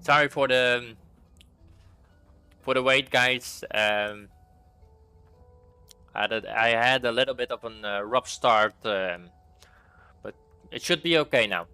Sorry for the wait, guys. I had a little bit of a rough start, but it should be okay now.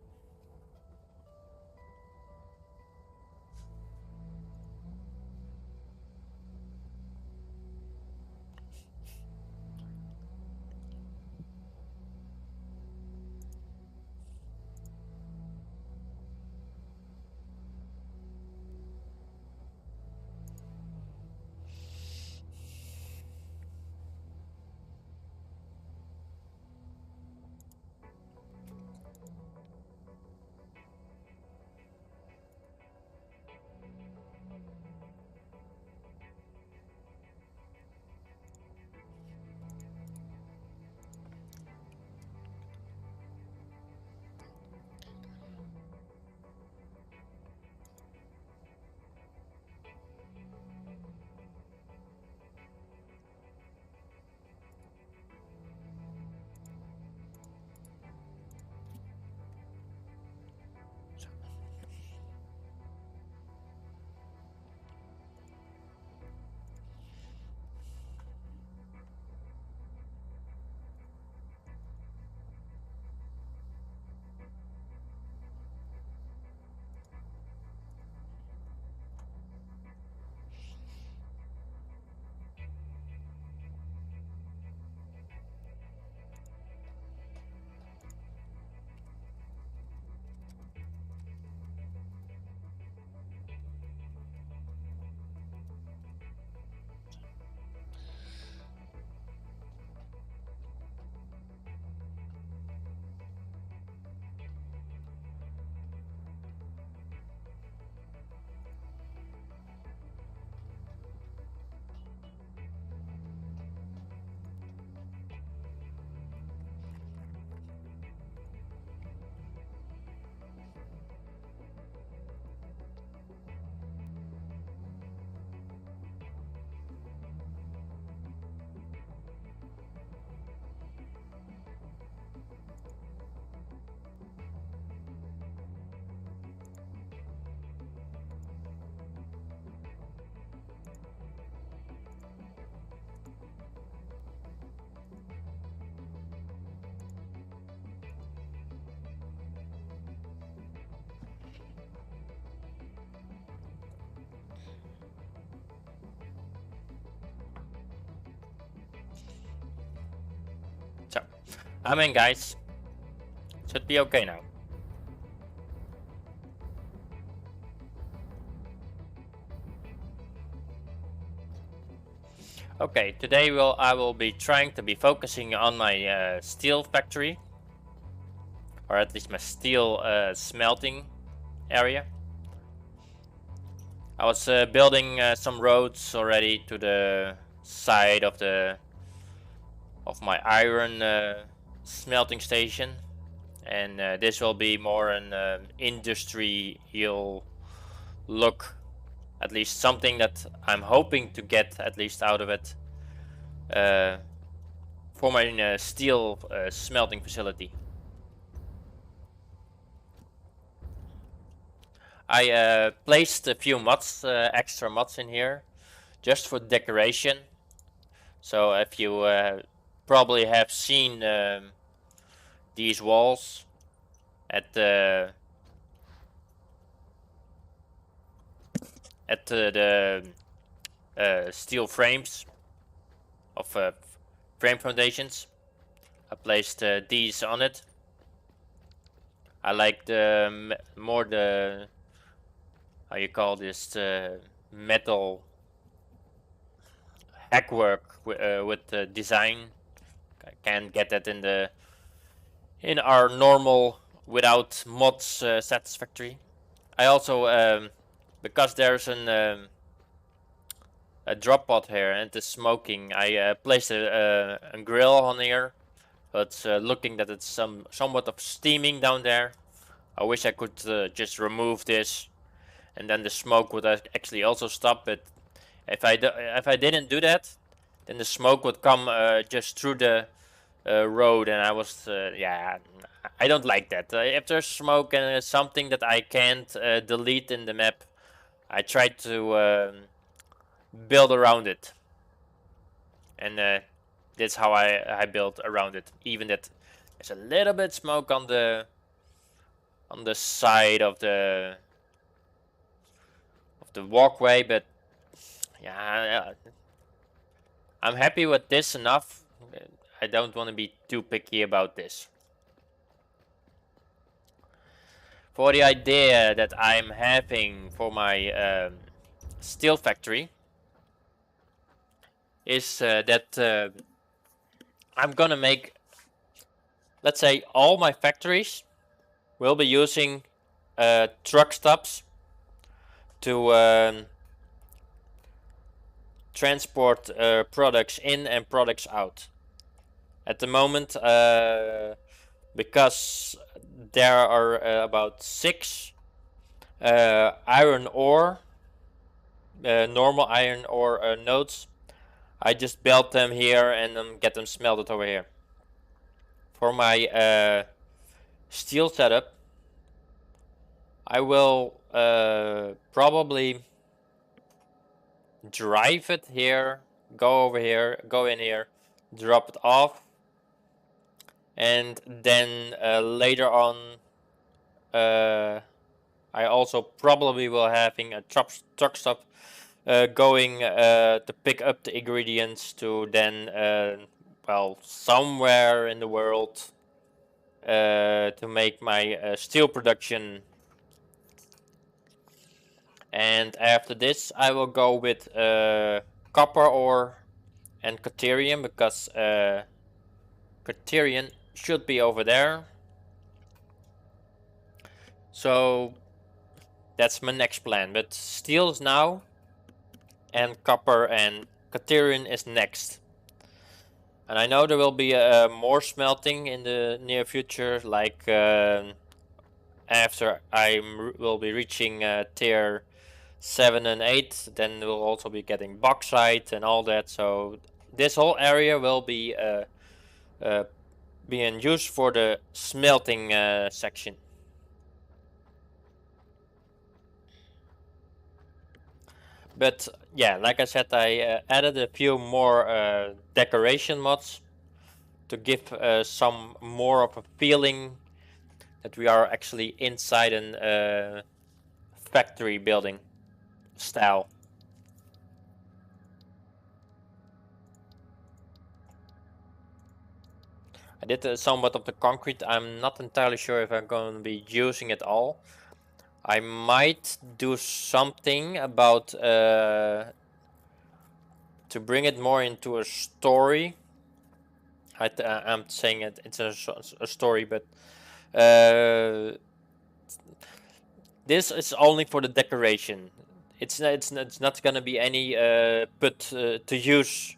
I'm in, guys. Should be okay now. Okay, today I will be trying to be focusing on my steel factory, or at least my steel smelting area. I was building some roads already to the side of my iron smelting station, and this will be more an industrial look, at least something that I'm hoping to get at least out of it uh, for my steel smelting facility. I placed a few mods, extra mods in here, just for decoration. So if you probably have seen these walls at the steel frames of frame foundations, I placed these on it. I like the more the how you call this metal hackwork with the design. I can't get that in our normal without mods Satisfactory. I also because there's a drop pod here and it's smoking. I placed a grill on here, but looking that it's somewhat of steaming down there. I wish I could just remove this, and then the smoke would actually also stop. But if I didn't do that, then the smoke would come just through the road, and I was yeah. I don't like that. If there's smoke and something that I can't delete in the map, I try to build around it, and that's how I built around it. Even that there's a little bit smoke on the side of the walkway, but yeah, I'm happy with this enough. I don't want to be too picky about this. For the idea that I'm having for my steel factory is that I'm gonna make, let's say, all my factories will be using truck stops to transport products in and products out. At the moment, because there are about 6 iron ore, normal iron ore nodes, I just built them here and get them smelted over here. For my steel setup, I will probably drive it here, go over here, go in here, drop it off, and then later on I also probably will having a truck stop going to pick up the ingredients to then well, somewhere in the world to make my steel production. And after this I will go with copper ore and Caterium, because Caterium should be over there. So that's my next plan. But steel is now, and copper and Caterium is next. And I know there will be more smelting in the near future, like after I will be reaching tier 7 and 8, then we'll also be getting bauxite and all that. So this whole area will be being used for the smelting section. But yeah, like I said, I added a few more decoration mods to give some more of a feeling that we are actually inside an factory building style. I did somewhat of the concrete. I'm not entirely sure if I'm going to be using it all. I might do something about to bring it more into a story. I'm saying it's a story, but this is only for the decoration. It's not gonna be any put to use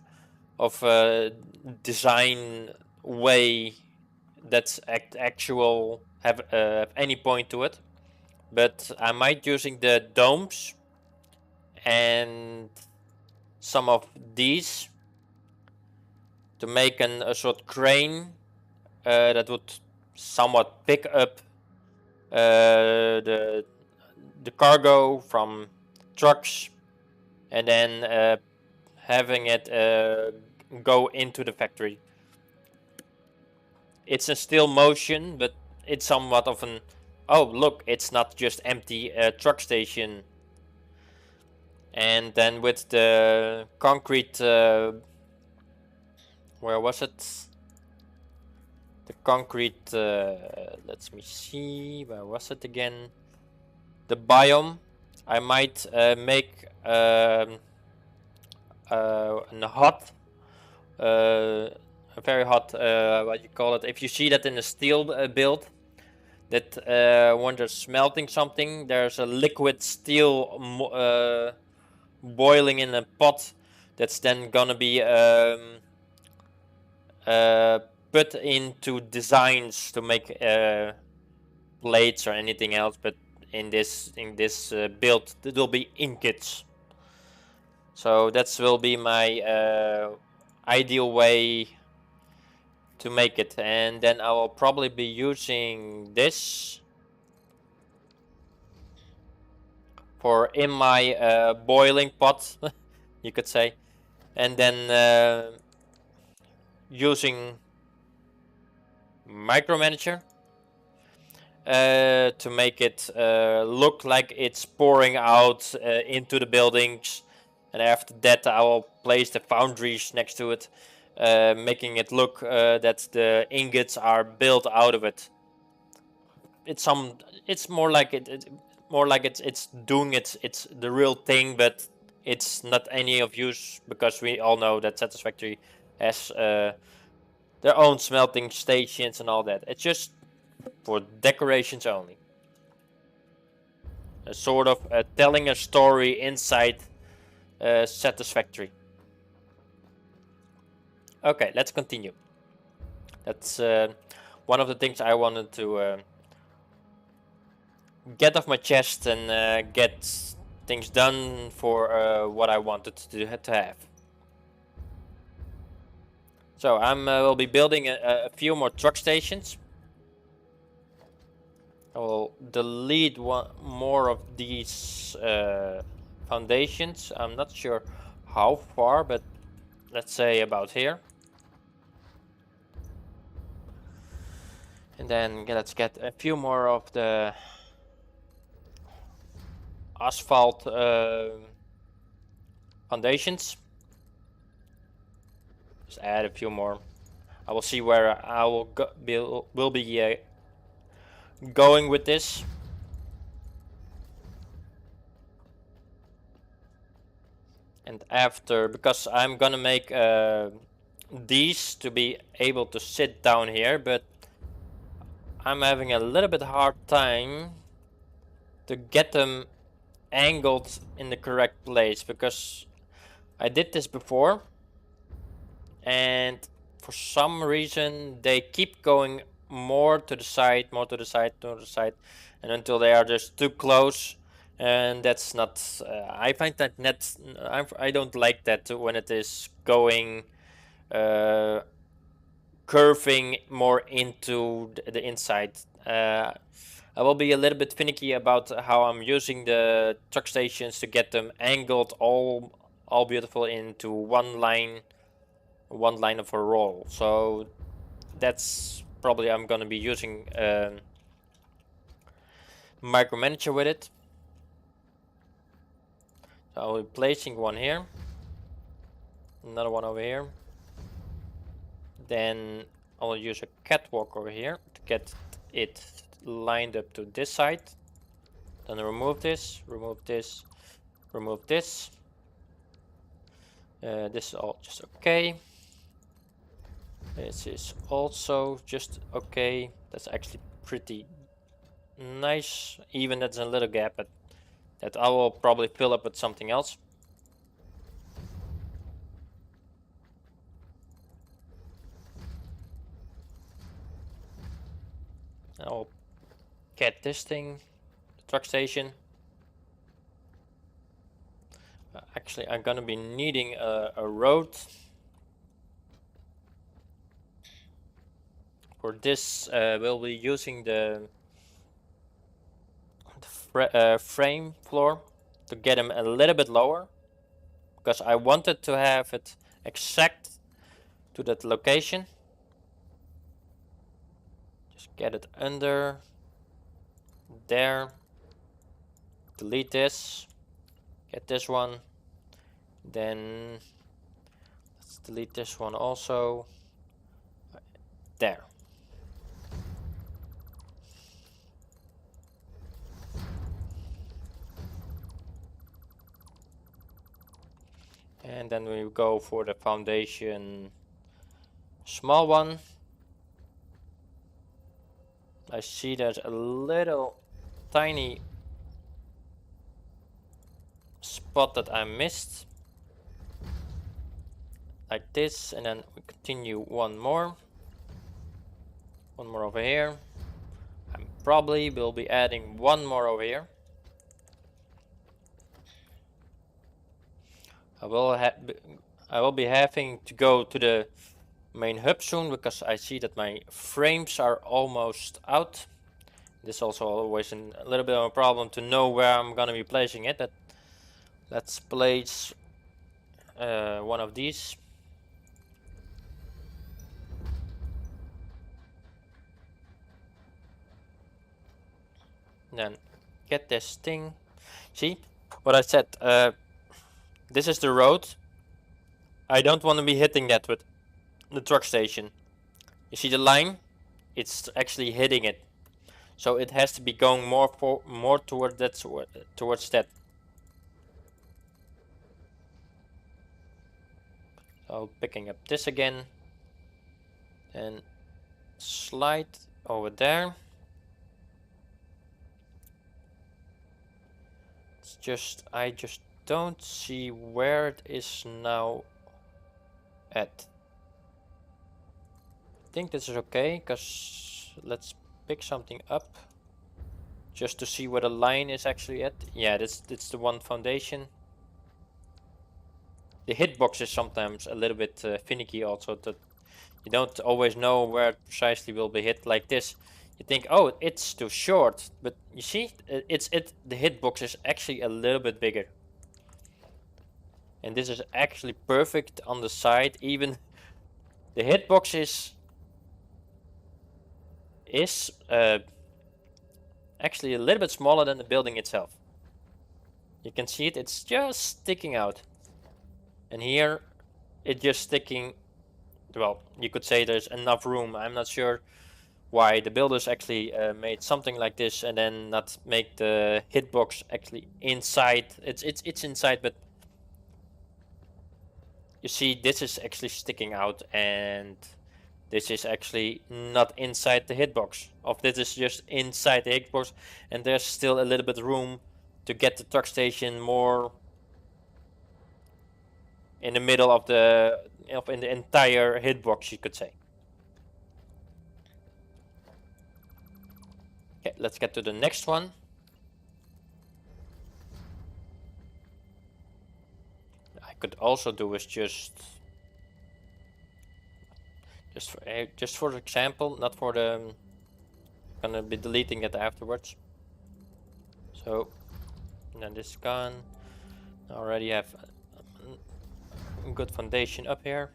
of design way that's actual have any point to it. But I might using the domes and some of these to make a sort crane that would somewhat pick up the cargo from trucks and then having it go into the factory. It's a still motion, but it's somewhat of an oh look, it's not just empty truck station. And then with the concrete, where was it? The concrete, let me see, where was it again? The biome. I might make a hot, a very hot, what you call it? If you see that in a steel build, that when they're smelting something, there's a liquid steel boiling in a pot that's then gonna be put into designs to make plates or anything else. But in this build, it will be ingots. So that will be my ideal way to make it, and then I will probably be using this for in my boiling pot, you could say, and then using micromanager to make it look like it's pouring out into the buildings, and after that I will place the foundries next to it, making it look that the ingots are built out of it. It's more like it's doing it's the real thing, but it's not any of use because we all know that Satisfactory has their own smelting stations and all that. It's just for decorations only. A sort of telling a story inside Satisfactory. Okay, let's continue. That's one of the things I wanted to get off my chest and get things done for what I wanted to have. So I will be building a few more truck stations. I will delete more of these foundations. I'm not sure how far, but let's say about here. And then let's get a few more of the asphalt foundations. Just add a few more. I will see where I will be going with this. And after, because I'm gonna make these to be able to sit down here, but I'm having a little bit hard time to get them angled in the correct place, because I did this before and for some reason they keep going more to the side, more to the side, to the side, and until they are just too close. And that's not I find that I don't like that when it is going curving more into the inside. I will be a little bit finicky about how I'm using the truck stations to get them angled all beautiful into one line of a roll. So that's probably I'm gonna be using micromanager with it. So I'll be placing one here, another one over here, then I'll use a catwalk over here to get it lined up to this side. Then remove this, remove this, remove this. This is all just okay. This is also just okay. That's actually pretty nice. Even that's a little gap, but that I will probably fill up with something else. I'll get this thing, the truck station. Actually, I'm gonna be needing a road. For this, we'll be using the frame floor to get him a little bit lower, because I wanted to have it exact to that location. Just get it under there. Delete this. Get this one. Then let's delete this one also. There. And then we go for the foundation small one. I see there's a little tiny spot that I missed. Like this, and then we continue one more. One more over here. I probably will be adding one more over here. I will be having to go to the main hub soon, because I see that my frames are almost out. This is also always a little bit of a problem to know where I'm gonna be placing it. But let's place one of these. Then get this thing. See what I said? This is the road. I don't want to be hitting that with the truck station. You see the line? It's actually hitting it, so it has to be going more towards that. So picking up this again, and slide over there. It's just I just don't see where it is now at. I think this is okay, because let's pick something up just to see where the line is actually at. Yeah, it's the one foundation. The hitbox is sometimes a little bit finicky also, that you don't always know where it precisely will be hit. Like this, you think, oh, it's too short, but you see, the hitbox is actually a little bit bigger. And this is actually perfect on the side. Even the hitbox is actually a little bit smaller than the building itself. You can see it, it's just sticking out. And here, it's just sticking, well, you could say there's enough room. I'm not sure why the builders actually made something like this and then not make the hitbox actually inside. It's inside, but you see, this is actually sticking out, and this is actually not inside the hitbox. Of this is just inside the hitbox, and there's still a little bit of room to get the truck station more in the middle of in the entire hitbox, you could say. Okay, let's get to the next one. I could also do is just for example, not for the. I'm gonna be deleting it afterwards. So then this is gone. I already have a good foundation up here.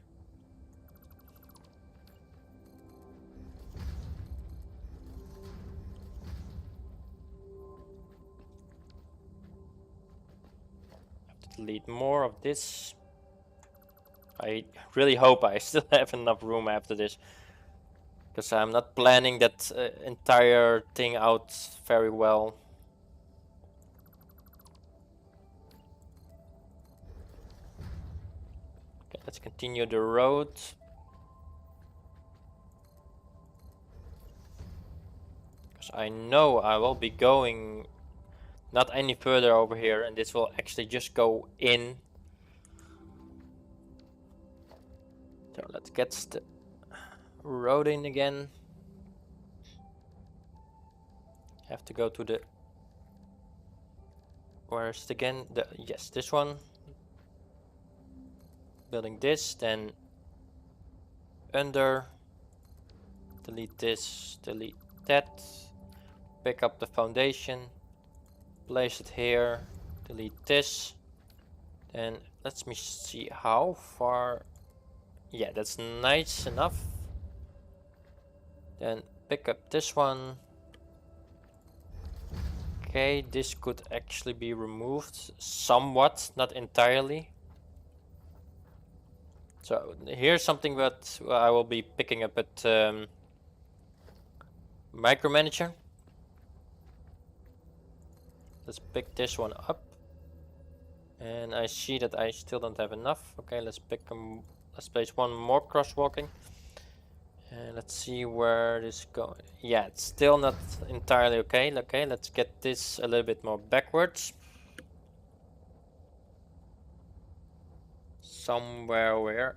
Have to delete more of this. I really hope I still have enough room after this. Because I'm not planning that entire thing out very well. Okay, let's continue the road. Because I know I will be going not any further over here, and this will actually just go in. So let's get the road in again. Have to go to the... Where is it again? Yes, this one. Building this, then under. Delete this, delete that. Pick up the foundation. Place it here. Delete this. Then let me see how far. Yeah, that's nice enough. Then pick up this one. Okay, this could actually be removed somewhat, not entirely. So here's something that I will be picking up at Micromanager. Let's pick this one up. And I see that I still don't have enough. Okay, let's place one more crosswalking. And let's see where this going. Yeah, it's still not entirely okay. Okay, let's get this a little bit more backwards. Somewhere where?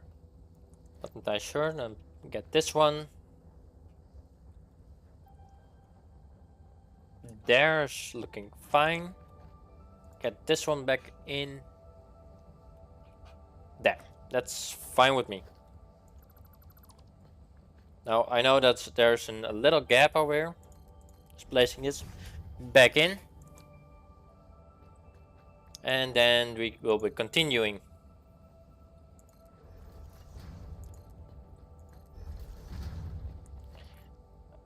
Not entirely sure. Then get this one. There's looking fine. Get this one back in. There. That's fine with me. Now I know that there's a little gap over here. Just placing this back in. And then we will be continuing.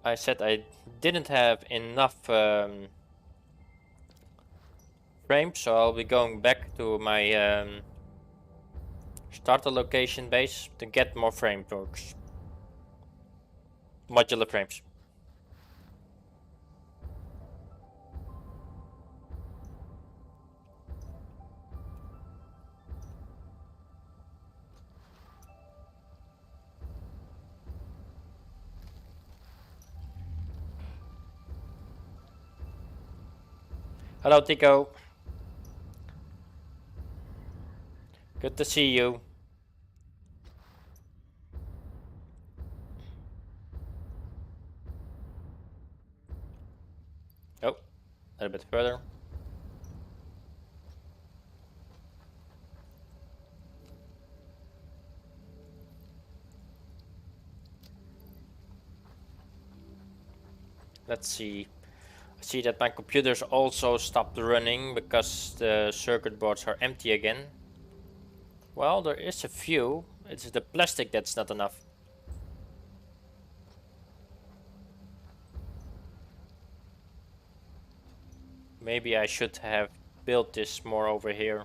I said I didn't have enough frames, so I'll be going back to my starter location base to get more frameworks. Modular frames. Hello, Tico. Good to see you. Oh, a little bit further. Let's see. I see that my computers also stopped running because the circuit boards are empty again. Well, there is a few. It's the plastic that's not enough. Maybe I should have built this more over here.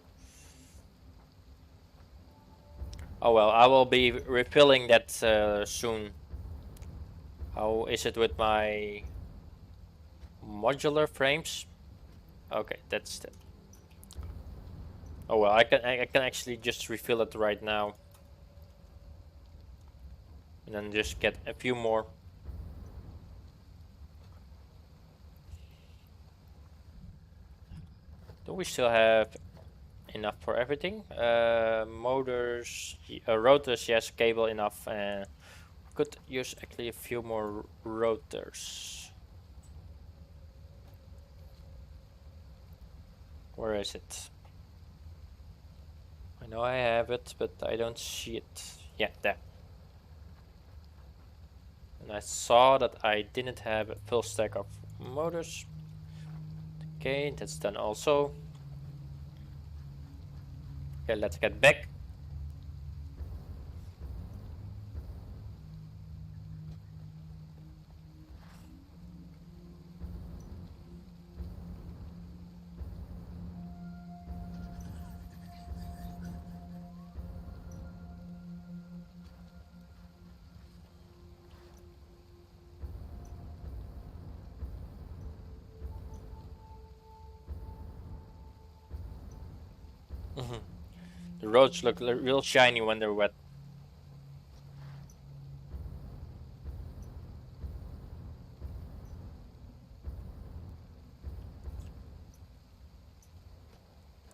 Oh well, I will be refilling that soon. How is it with my modular frames? Okay, that's that. Oh well, I can actually just refill it right now. And then just get a few more. Do we still have enough for everything? Motors, rotors, yes, cable enough. Could use actually a few more rotors. Where is it? I know I have it, but I don't see it. Yeah, there. And I saw that I didn't have a full stack of motors. Okay, that's done also. Okay, let's get back. Mhm. The roads look real shiny when they're wet.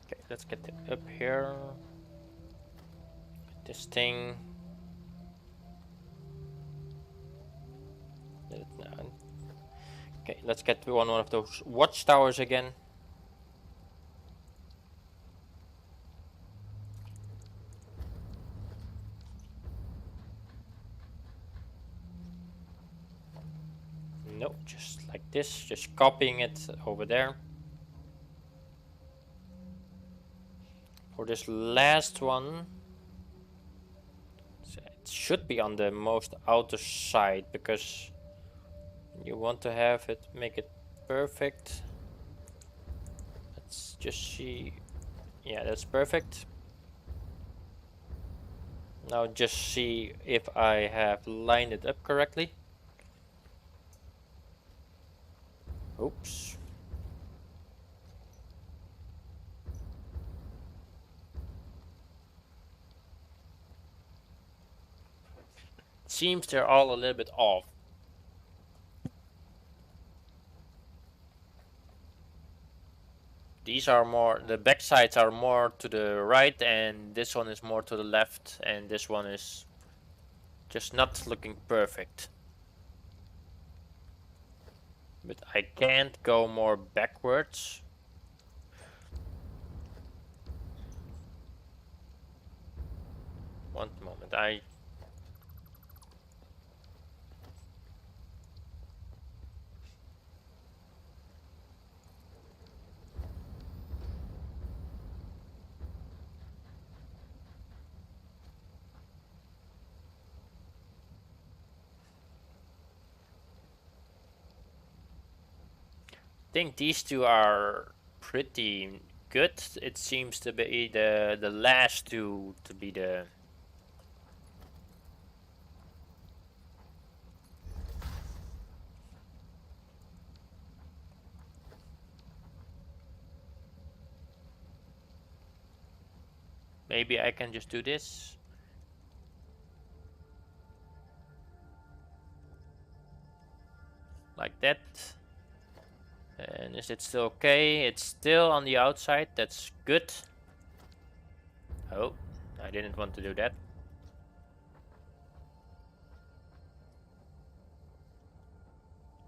Okay, let's get it up here. Get this thing. Okay, let's get to one of those watchtowers again. No, just like this, just copying it over there. For this last one, it should be on the most outer side because you want to have it, make it perfect. Let's just see. Yeah, that's perfect. Now just see if I have lined it up correctly. Oops. Seems they're all a little bit off. These are more, the back sides are more to the right and this one is more to the left and this one is just not looking perfect. But I can't go more backwards. One moment, I think these two are pretty good. It seems to be the last two to be the maybe I can just do this like that. And is it still okay? It's still on the outside. That's good. Oh, I didn't want to do that.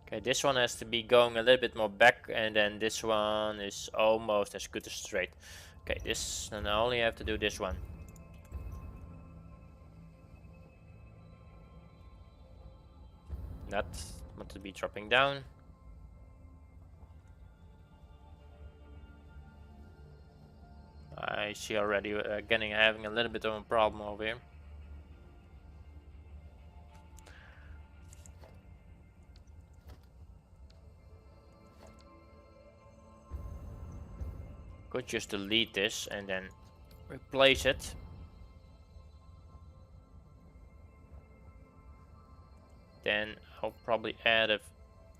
Okay, this one has to be going a little bit more back, and then this one is almost as good as straight. Okay, this, and I only have to do this one. Not want to be dropping down. I see already having a little bit of a problem over here. Could just delete this and then replace it. Then I'll probably add a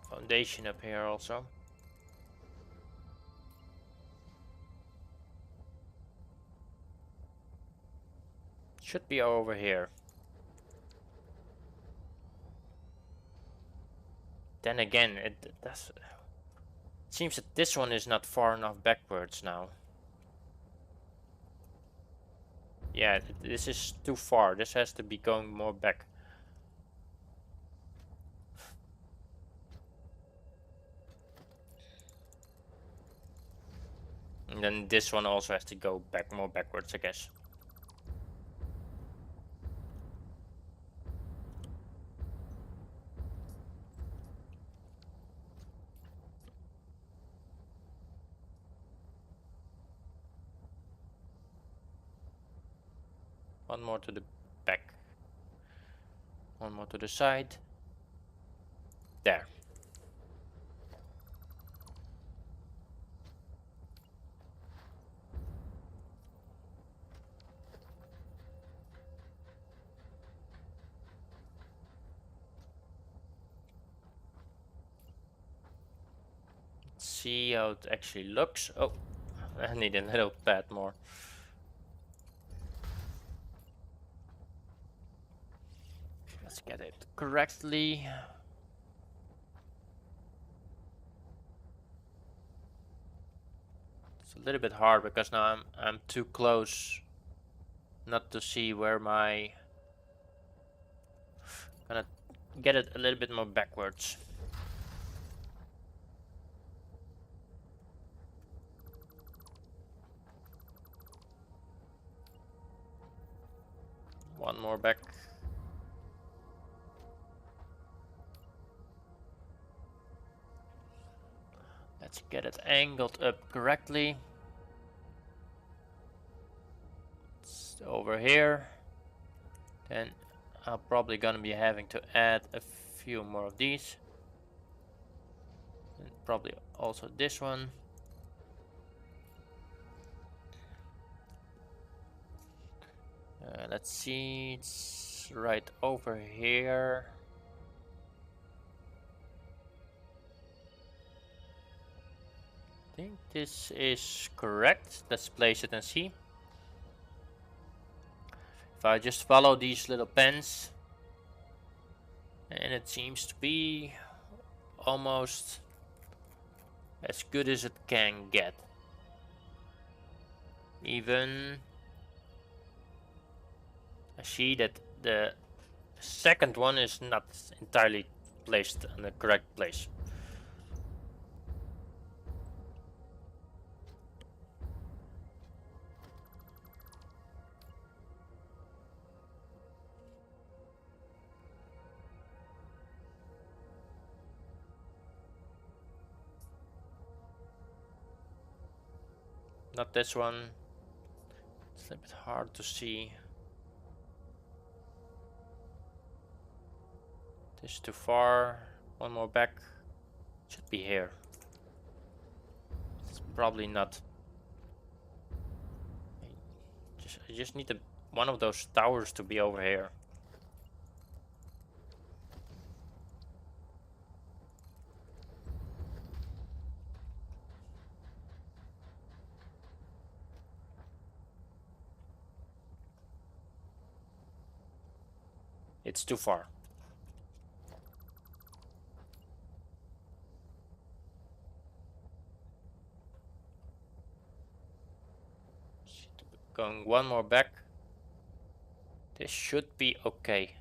foundation up here also. Should be over here. Then again, it seems that this one is not far enough backwards now. Yeah, this is too far. This has to be going more back. And then this one also has to go back more backwards, I guess. One more to the back. One more to the side. There. Let's see how it actually looks. Oh, I need a little pad more. Let's get it correctly. It's a little bit hard because now I'm too close not to see where my... Gonna get it a little bit more backwards. One more back. Let's get it angled up correctly. It's over here. Then I'm probably gonna be having to add a few more of these. And probably also this one. Let's see, it's right over here. I think this is correct. Let's place it and see. If I just follow these little pens, and it seems to be almost as good as it can get. Even I see that the second one is not entirely placed in the correct place. Not this one. It's a bit hard to see. This is too far. One more back. Should be here. It's probably not. I just need one of those towers to be over here. It's too far. Going one more back. This should be okay.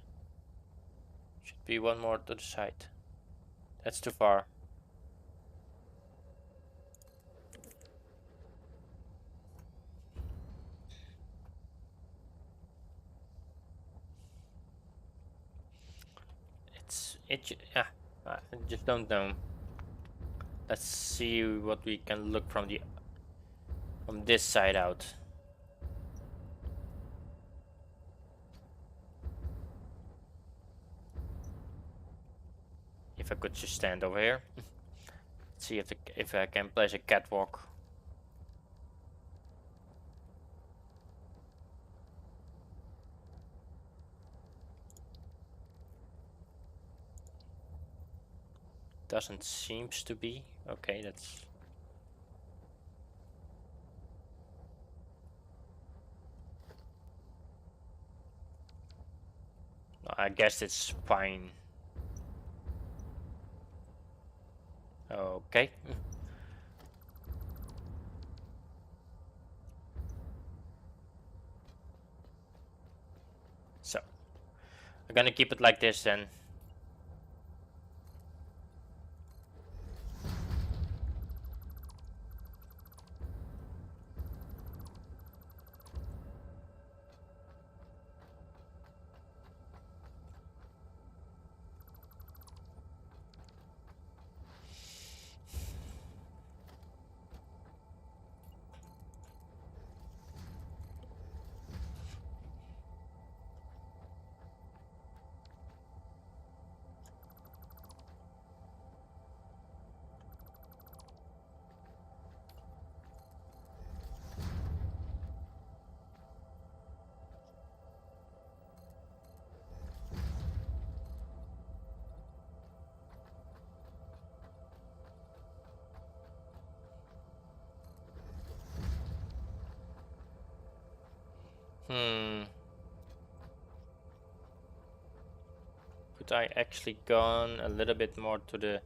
Should be one more to the side. That's too far. I just don't know. Let's see what we can look from this side out. If I could just stand over here. Let's see if I can place a catwalk. Doesn't seems to be. Okay, that's... I guess it's fine. Okay. So, I'm gonna keep it like this then. Could I actually gone a little bit more to the...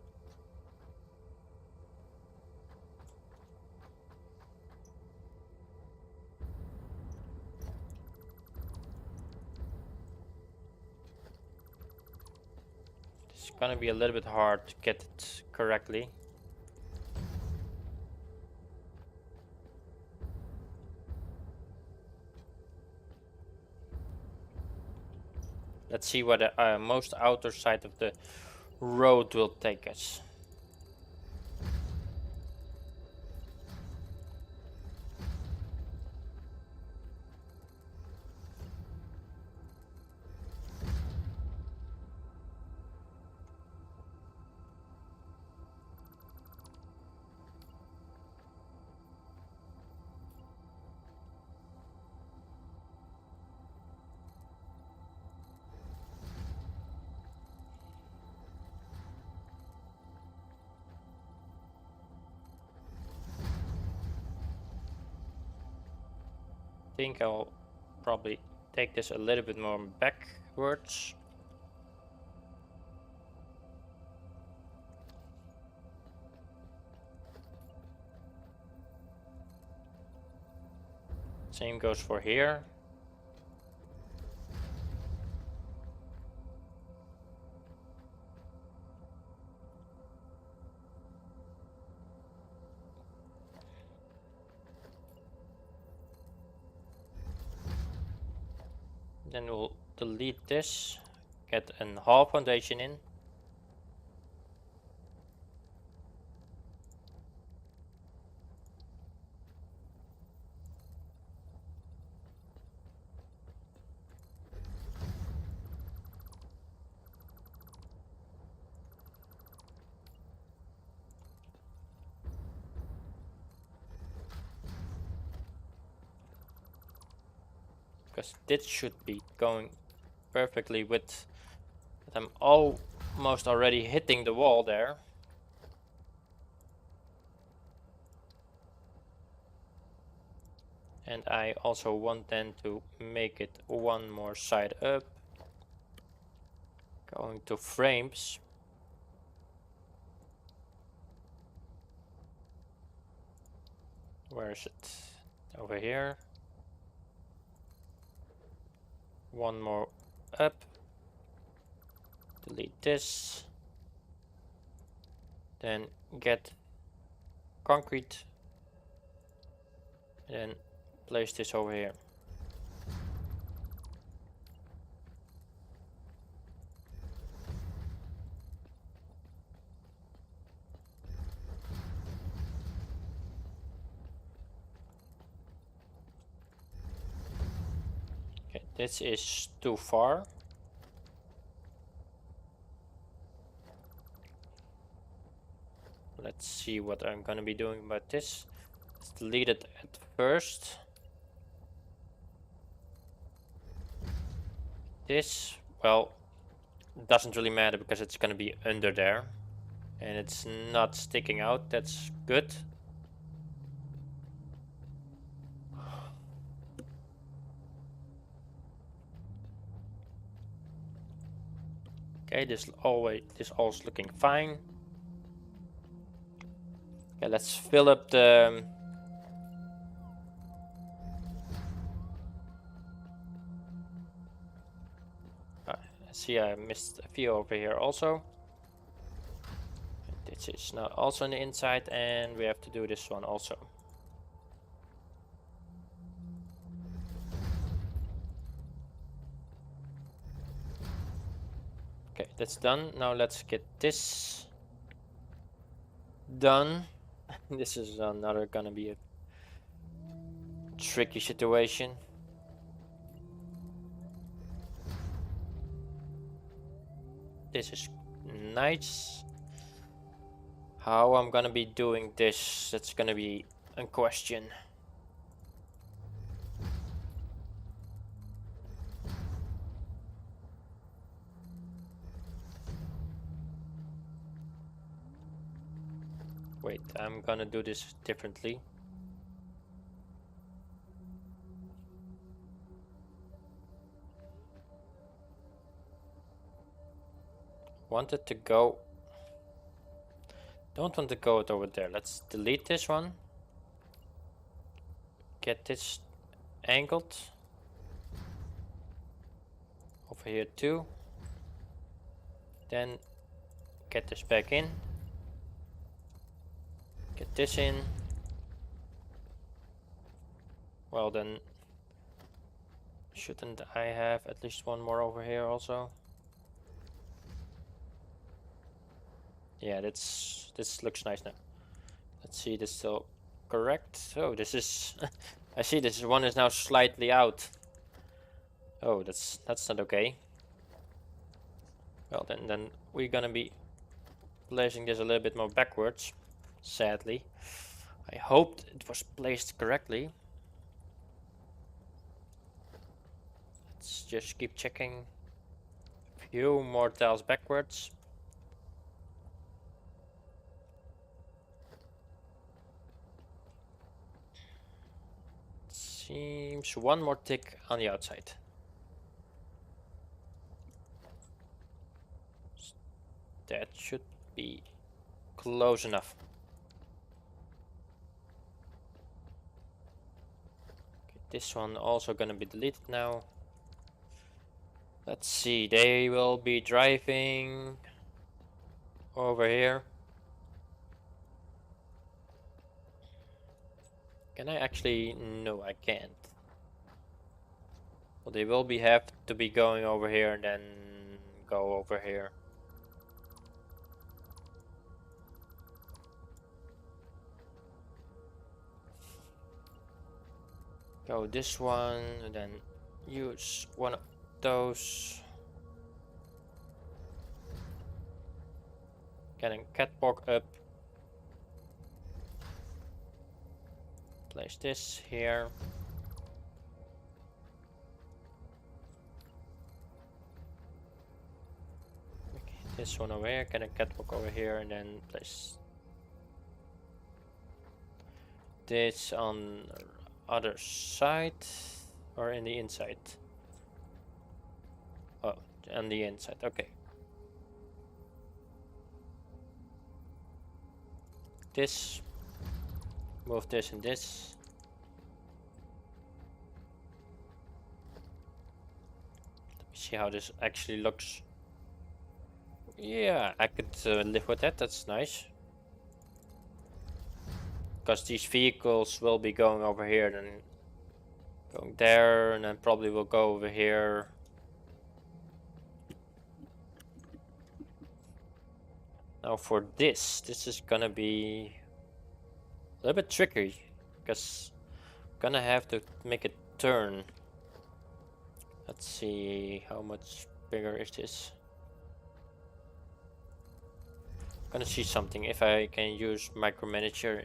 It's gonna be a little bit hard to get it correctly. Let's see where the most outer side of the road will take us. I think I'll probably take this a little bit more backwards. Same goes for here. Then we'll delete this, get a half foundation in. Because this should be going perfectly with... I'm almost already hitting the wall there. And I also want then to make it one more side up. Going to frames. Where is it? Over here. One more up. Delete this. Then get concrete. And place this over here. Okay, this is too far. Let's see what I'm gonna be doing about this. Let's delete it at first. This, well, doesn't really matter because it's gonna be under there. And it's not sticking out, that's good. Okay, this all's looking fine. Okay, let's fill up the... see, I missed a few over here also. This is now also on the inside, and we have to do this one also. Okay, that's done. Now let's get this done. This is another gonna be a tricky situation. This is nice. How I'm gonna be doing this, that's gonna be a question. Wait, I'm gonna do this differently. want it to go. Don't want to go it over there. Let's delete this one. Get this angled. Over here too. Then get this back in. Get this in. Well then, shouldn't I have at least one more over here also? Yeah, this looks nice now. Let's see, this still correct. Oh, this is I see this one is now slightly out. Oh, that's not okay. Well then we're gonna be placing this a little bit more backwards, sadly. I hoped it was placed correctly. Let's just keep checking. A few more tiles backwards. Seems one more tick on the outside. That should be close enough. Okay, this one also gonna be deleted now. Let's see, they will be driving over here. Can I actually? No, I can't. Well, they will have to be going over here and then go over here. Go this one and then use one of those. Getting catwalk up. Place this here. Okay, this one over here. Get a catwalk over here and then place this on other side or in the inside. Oh, on the inside. Okay. This. Move this and this. Let me see how this actually looks. Yeah, I could live with that. That's nice. Because these vehicles will be going over here, then going there, and then probably will go over here. Now for this is gonna be a little bit tricky, because I'm gonna have to make a turn. Let's see, how much bigger is this? I'm gonna see something if I can use micromanager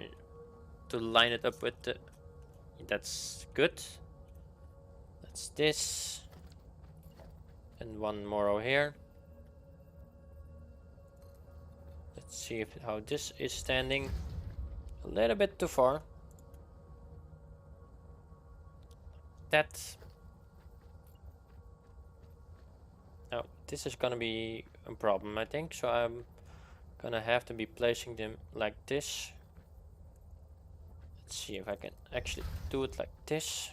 to line it up with the. That's good. That's this, and one more over here. Let's see how this is standing. A little bit too far. That. Now this is gonna be a problem, I think. So I'm gonna have to be placing them like this. Let's see if I can actually do it like this.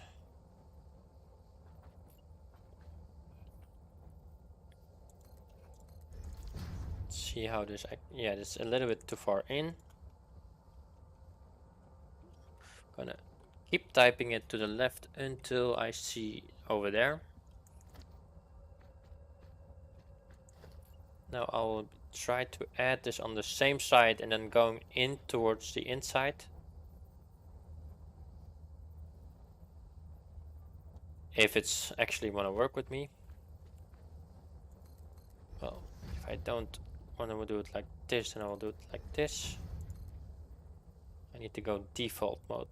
Let's see how this. Yeah, this is a little bit too far in. Gonna keep typing it to the left until I see over there. Now I will try to add this on the same side and then going in towards the inside. If it's actually want to work with me. Well, if I don't want to do it like this, then I will do it like this. I need to go default mode.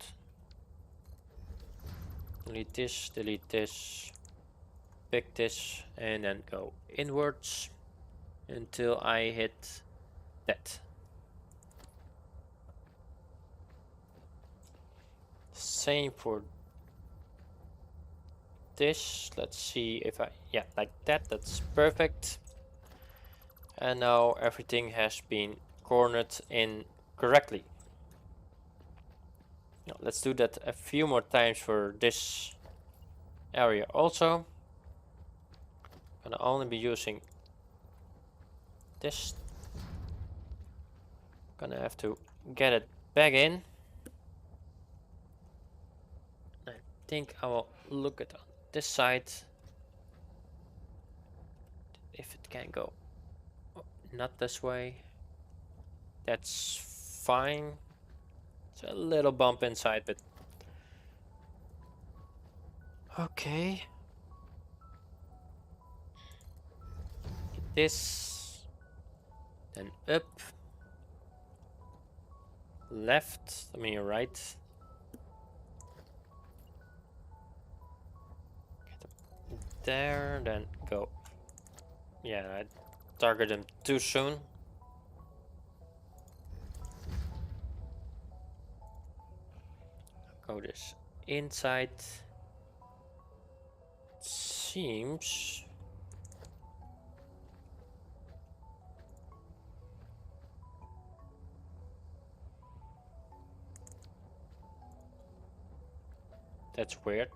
Delete this, pick this, and then go inwards until I hit that. Same for this. Let's see if yeah, like that. That's perfect. And now everything has been cornered in correctly. Now, let's do that a few more times for this area also. I'm gonna only be using this. Gonna have to get it back in. I think I will look at this side if it can go. Oh, not this way. That's fine. It's a little bump inside, but okay. Get this, then up, left. I mean right. Get them there, then go. Yeah, I targeted him too soon. Go this inside. Seems that's weird.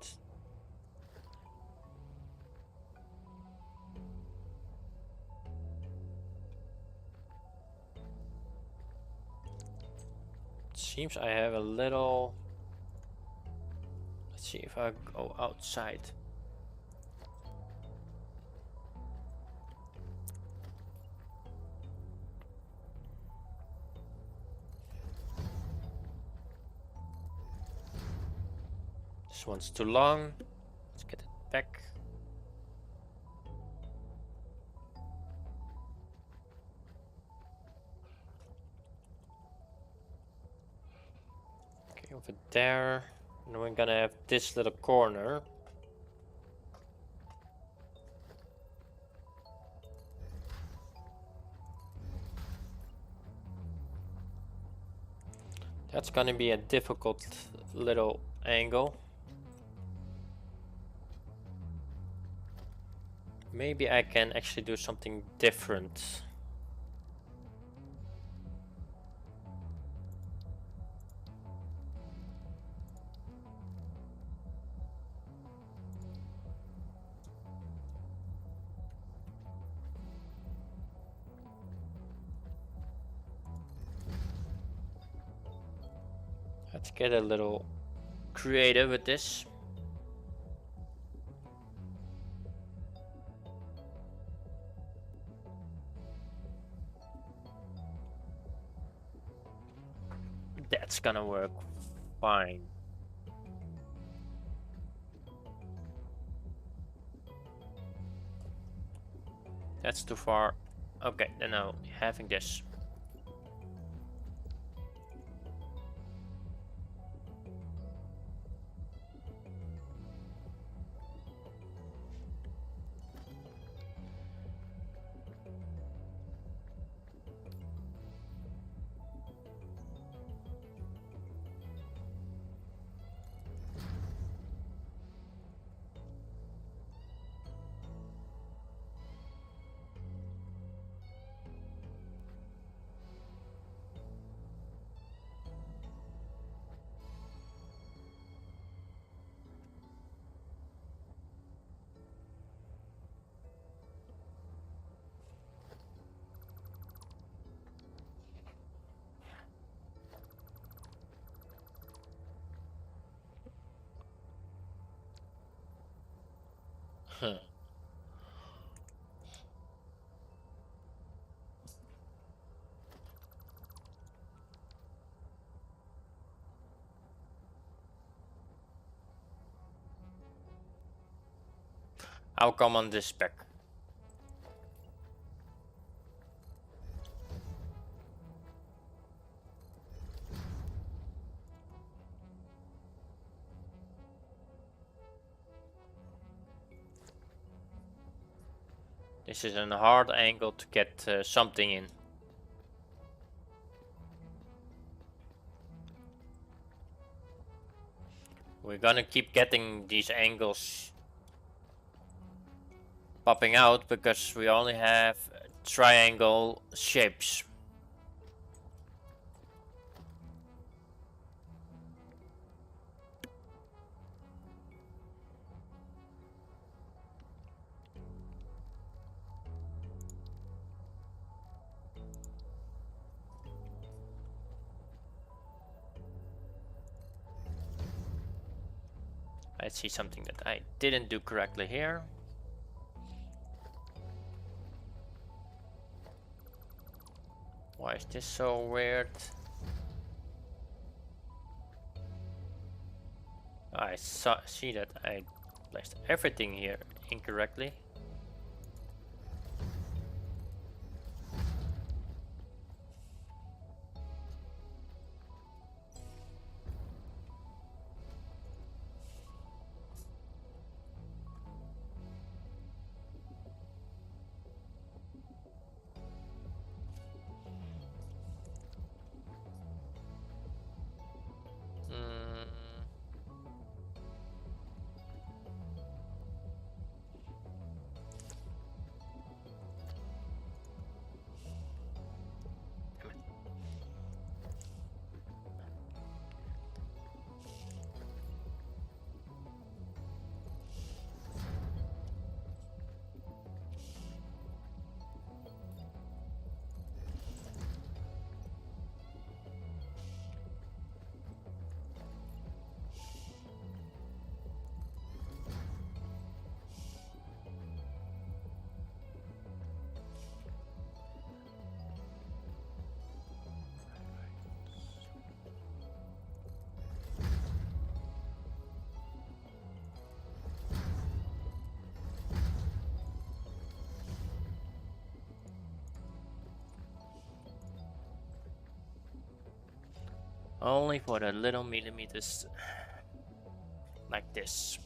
Seems I have a little. Let's see if I go outside. This one's too long. Let's get it back. Okay, over there. And we're gonna have this little corner. That's gonna be a difficult little angle. Maybe I can actually do something different. Let's get a little creative with this. That's gonna work fine. That's too far. Okay, then now having this. Huh. I'll come on this spec. This is a hard angle to get something in. We're gonna keep getting these angles popping out because we only have triangle shapes. I see something that I didn't do correctly here. Why is this so weird? I see that I placed everything here incorrectly. Only for the little millimeters like this.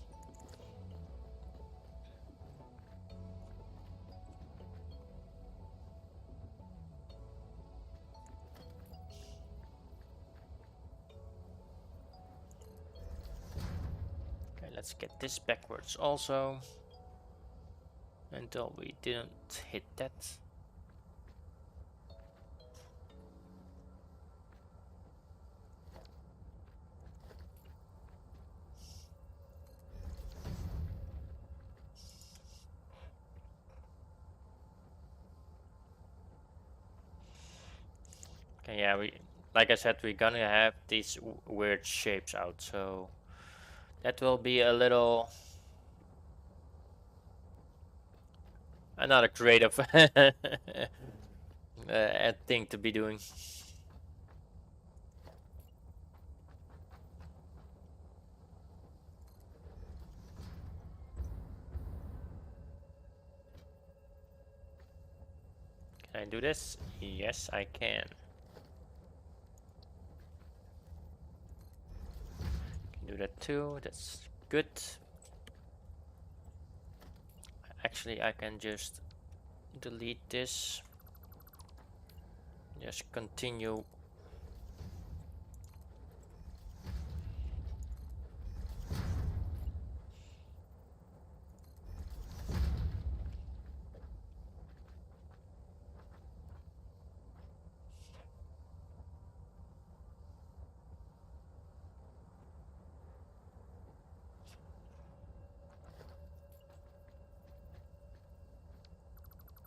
Okay, let's get this backwards also. Until we didn't hit that. Okay, yeah, like I said, we're gonna have these weird shapes out, so that will be a little another creative thing to be doing. Can I do this? Yes, I can. Can do that too. That's good. Actually, I can just delete this. Just continue.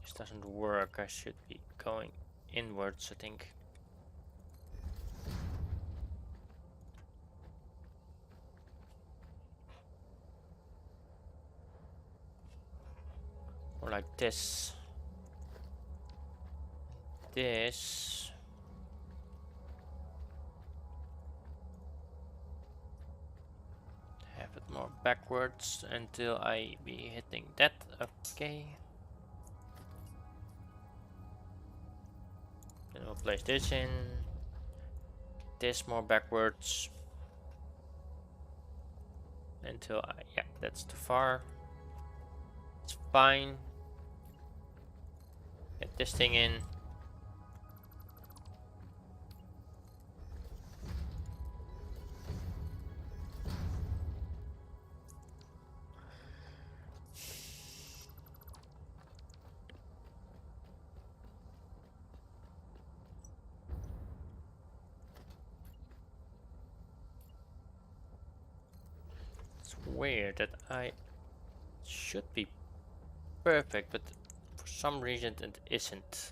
This doesn't work. I should be going inwards, I think. Or like this. This. Have it more backwards until I be hitting that. Okay. Then we'll place this in. This more backwards. Until yeah, that's too far. It's fine. Get this thing in. weird that I should be perfect, but for some reason it isn't.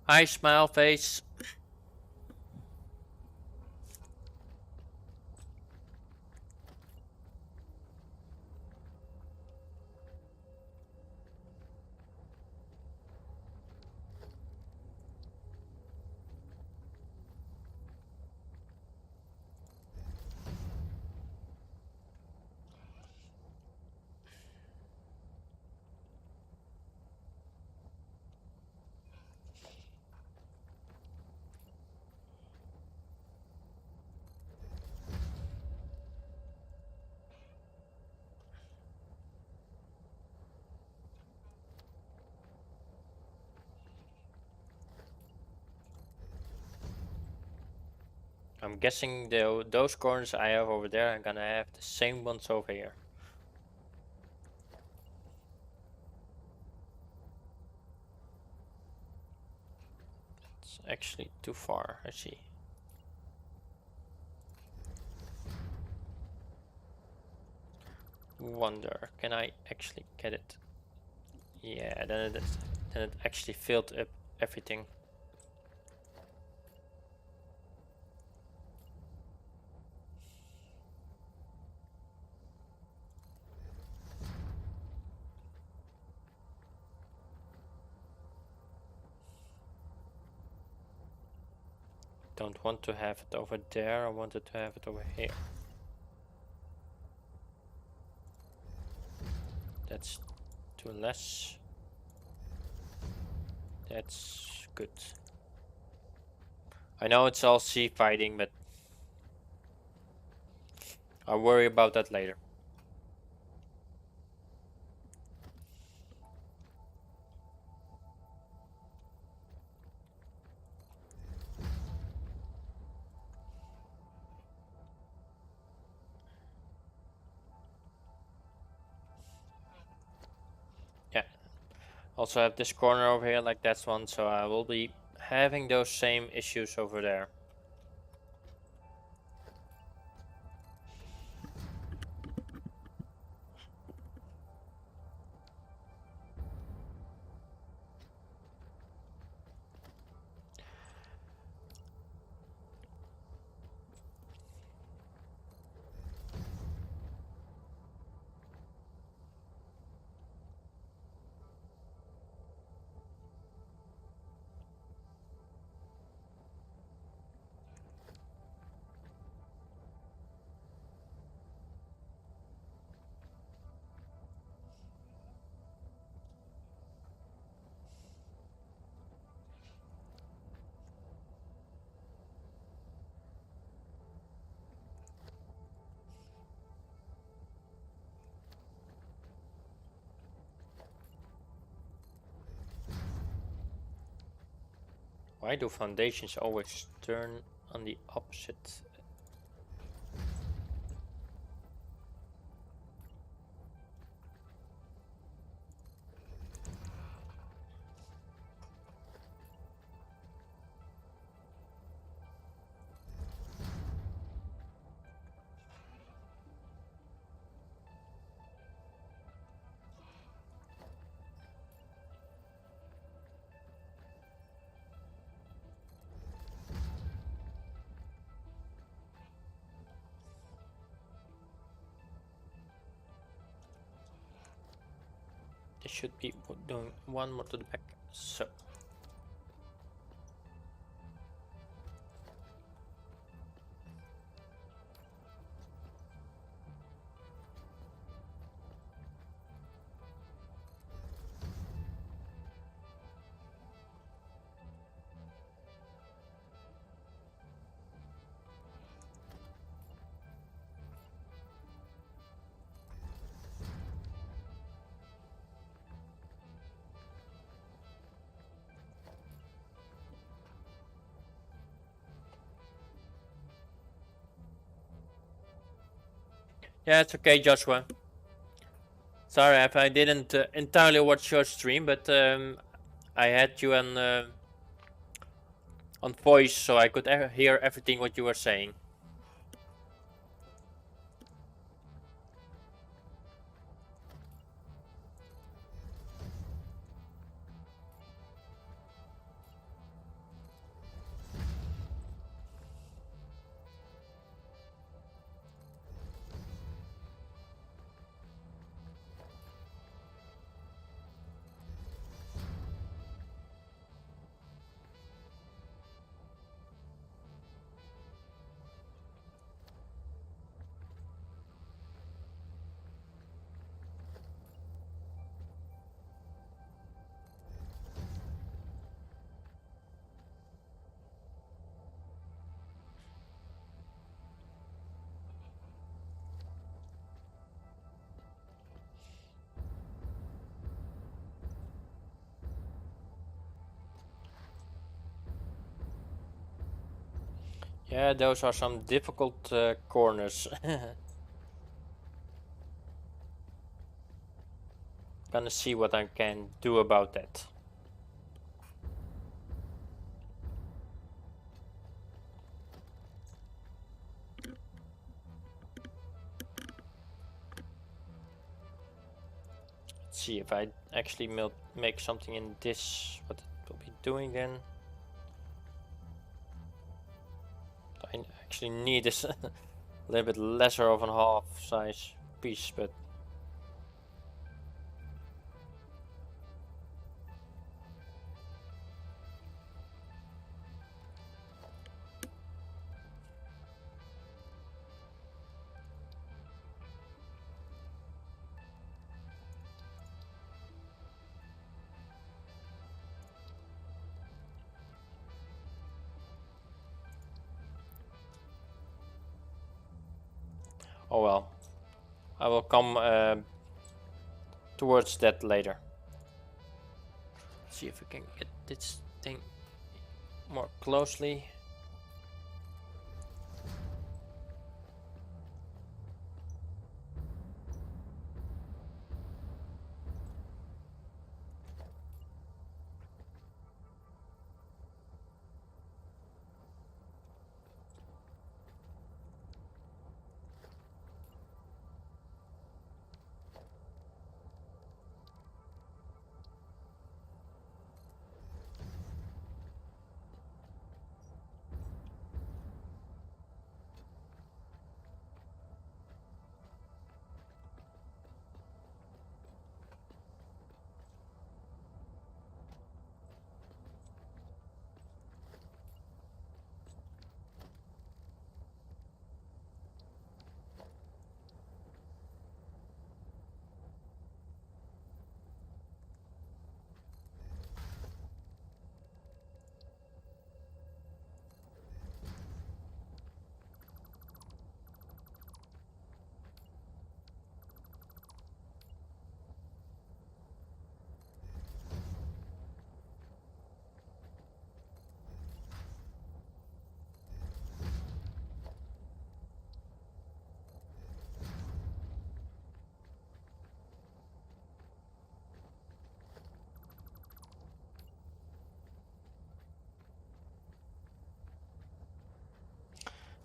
Hi, smile face. I'm guessing those corners I have over there, I'm gonna have the same ones over here. It's actually too far, I see. Wonder, can I actually get it? Yeah, then it actually filled up everything. Don't want to have it over there, I wanted to have it over here. That's too less. That's good. I know it's all sea fighting, but I'll worry about that later. Yeah. Also have this corner over here like that's one, so I will be having those same issues over there. Why do foundations always turn on the opposite? This should be doing one more to the back. So. Yeah, it's okay, Joshua. Sorry if I didn't entirely watch your stream, but I had you on on voice so I could hear everything what you were saying. Yeah, those are some difficult corners. Gonna see what I can do about that. Let's see if I actually make something in this, what it will be doing then. I actually need this a little bit lesser of a half size piece, but oh well. I will come towards that later. Let's see if we can get this thing more closely.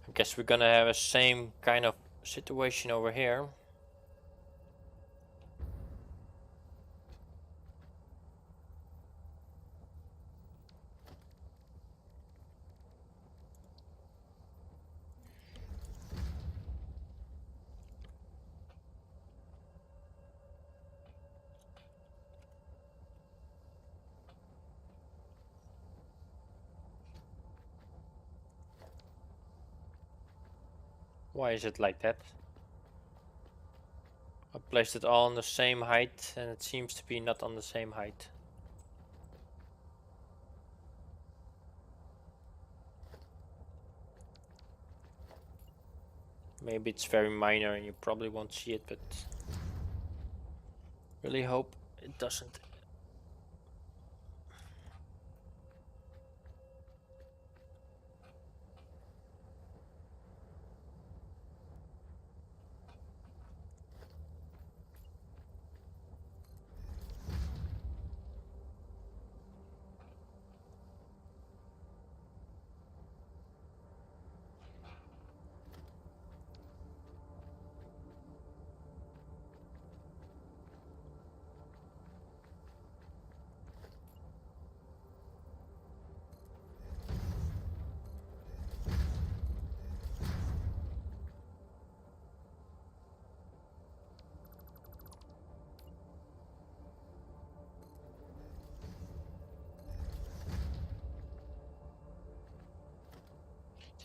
I guess we're gonna have a same kind of situation over here. Why is it like that? I placed it all on the same height and it seems to be not on the same height. Maybe it's very minor and you probably won't see it, but really hope it doesn't.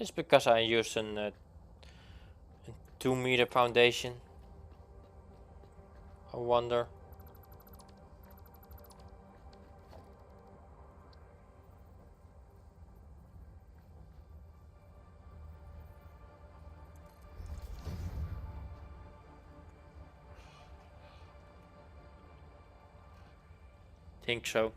Just because I use a 2-meter foundation. I wonder. Think so.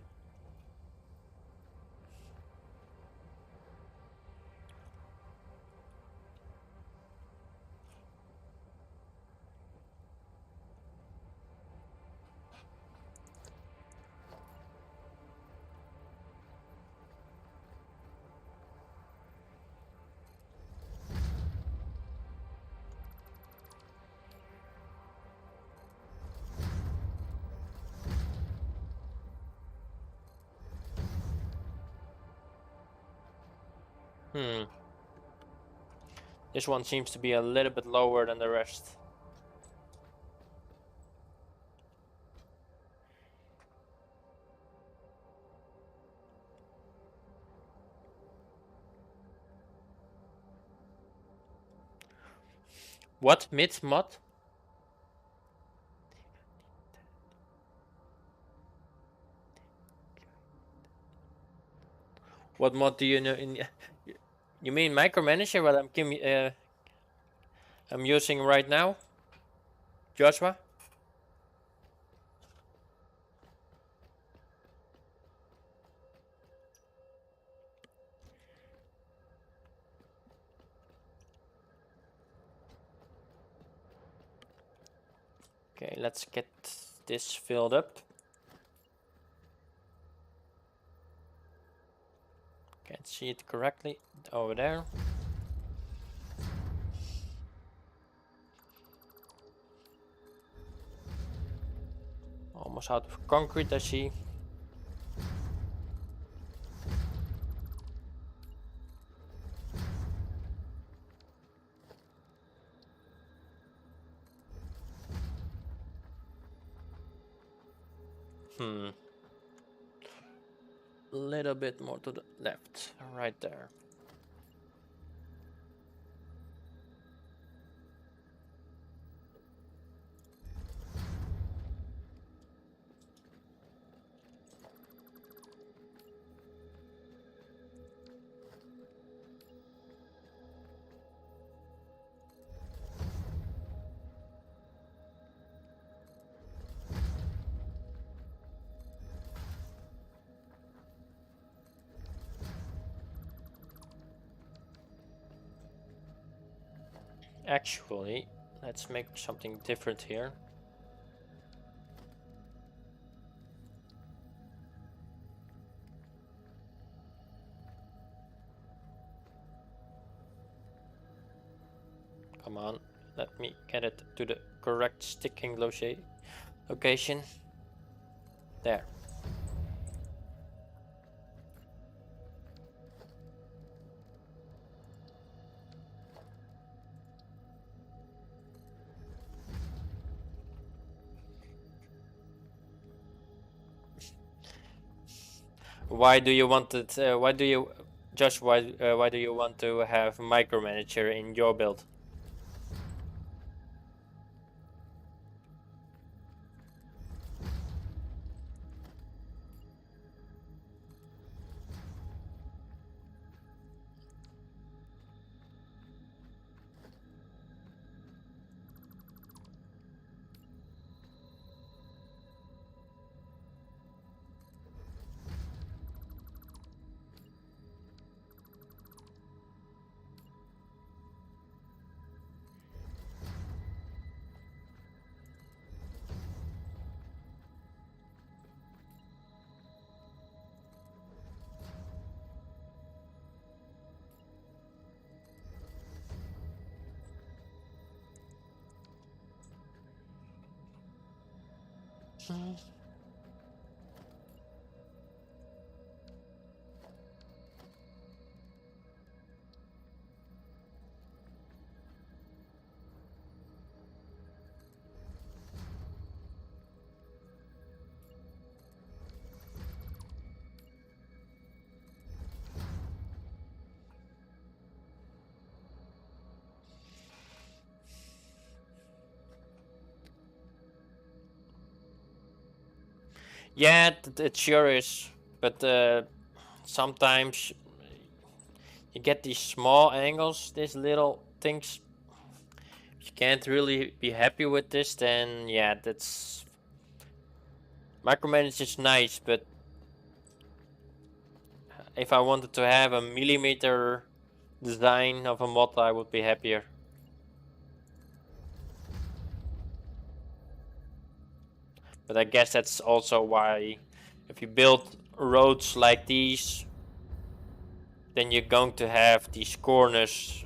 This one seems to be a little bit lower than the rest. What? Mid-mod? What mod do you know? You mean micromanager? What I'm using right now, Joshua? Okay, let's get this filled up. Can't see it correctly over there. Almost out of concrete, I see. A little bit more to the left, right there. Actually, let's make something different here. Come on, let me get it to the correct sticking location. There. Why do you want it? Why do you want to have micromanager in your build? Yeah, it sure is. But sometimes you get these small angles, these little things. If you can't really be happy with this, then yeah, that's micromanage is nice. But if I wanted to have a millimeter design of a mod, I would be happier. But I guess that's also why if you build roads like these, then you're going to have these corners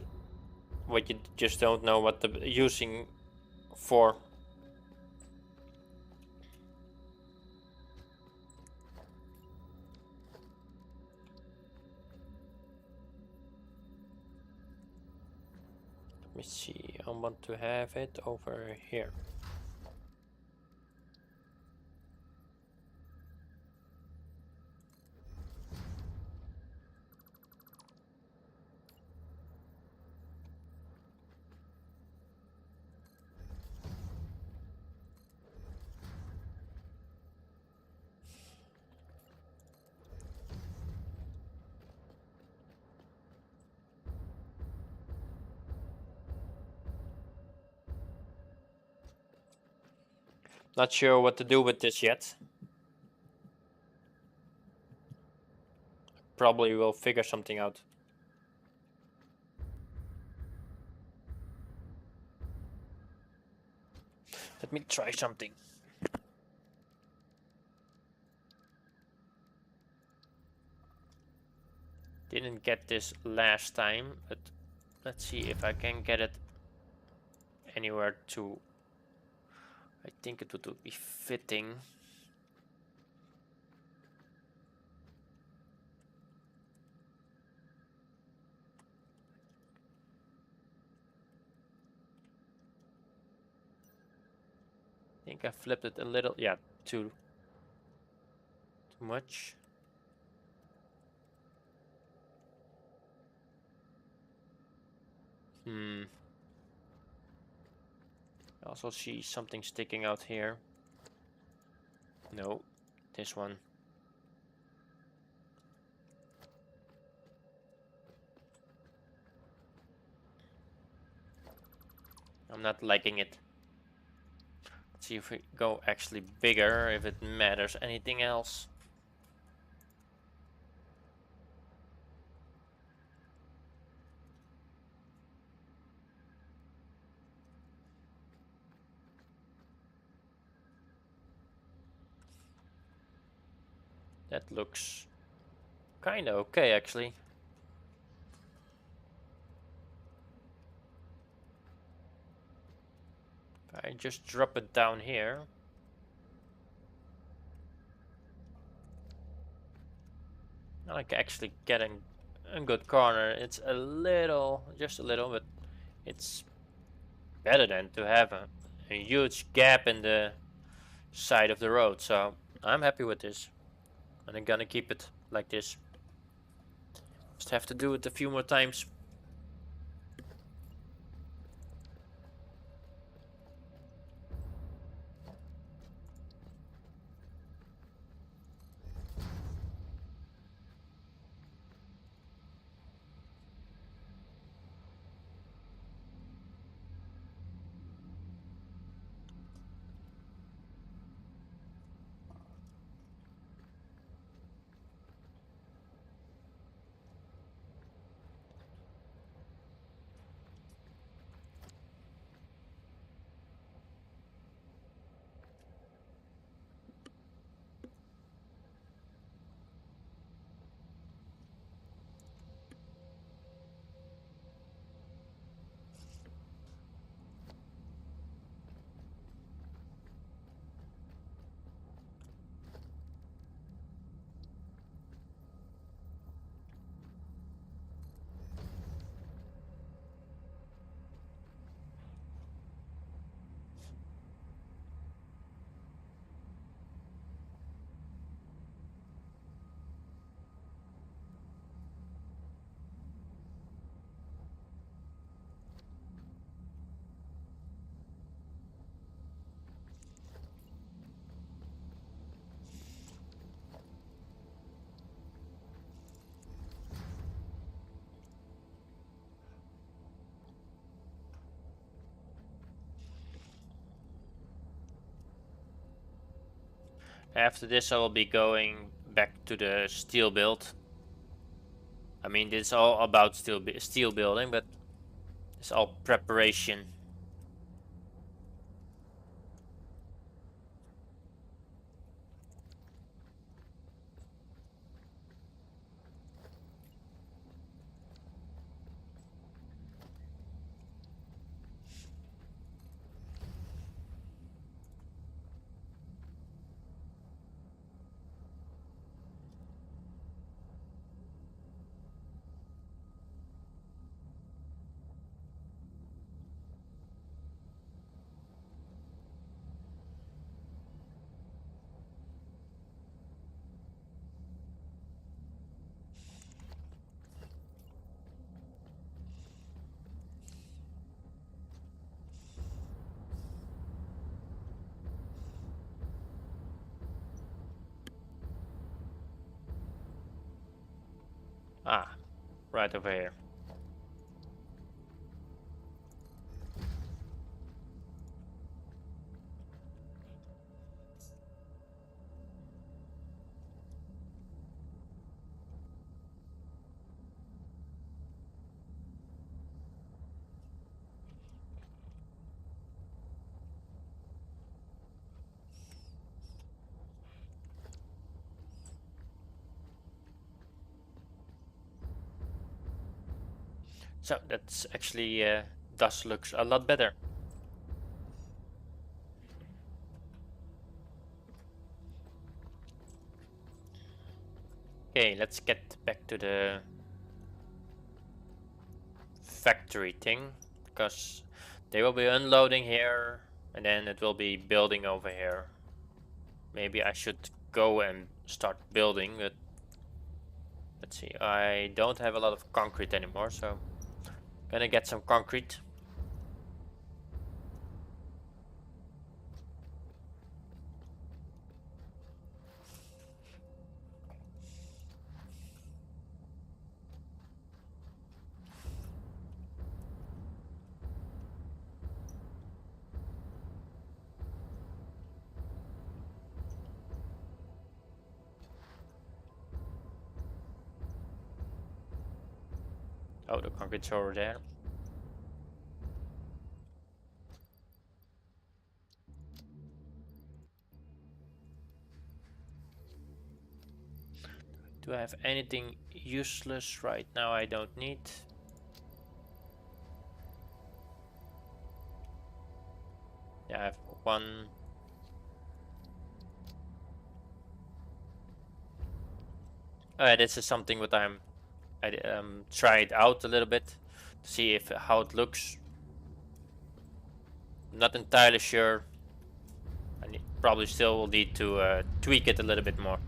what you just don't know what the using for. Let me see, I want to have it over here. Not sure what to do with this yet. Probably will figure something out. Let me try something. Didn't get this last time, but let's see if I can get it anywhere to. I think it would be fitting. I think I flipped it a little. Yeah, too much. I also see something sticking out here. No, this one. I'm not liking it. Let's see if we go actually bigger, if it matters anything else. That looks kinda okay actually. If I just drop it down here. I can actually get in a good corner. It's a little, just a little, but it's better than to have a huge gap in the side of the road. So I'm happy with this. And I'm gonna keep it like this. Just have to do it a few more times. After this I will be going back to the steel build. I mean, it's all about steel building, but it's all preparation. Ah, right over here. So that's actually does looks a lot better. Okay, let's get back to the factory thing, because they will be unloading here and then it will be building over here. Maybe I should go and start building, but let's see. I don't have a lot of concrete anymore, so gonna get some concrete. Oh, the concrete's over there. Do I have anything useless right now I don't need? Yeah, I have one. This is something that I try it out a little bit to see if how it looks. Not entirely sure. Probably still will need to tweak it a little bit more.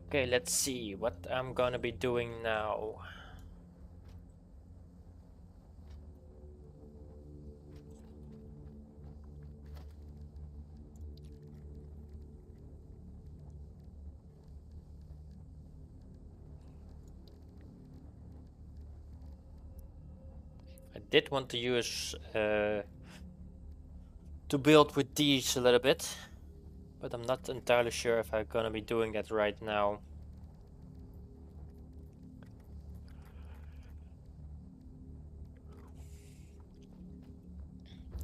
Okay, let's see what I'm gonna be doing now. I did want to use to build with these a little bit, but I'm not entirely sure if I'm gonna be doing that right now.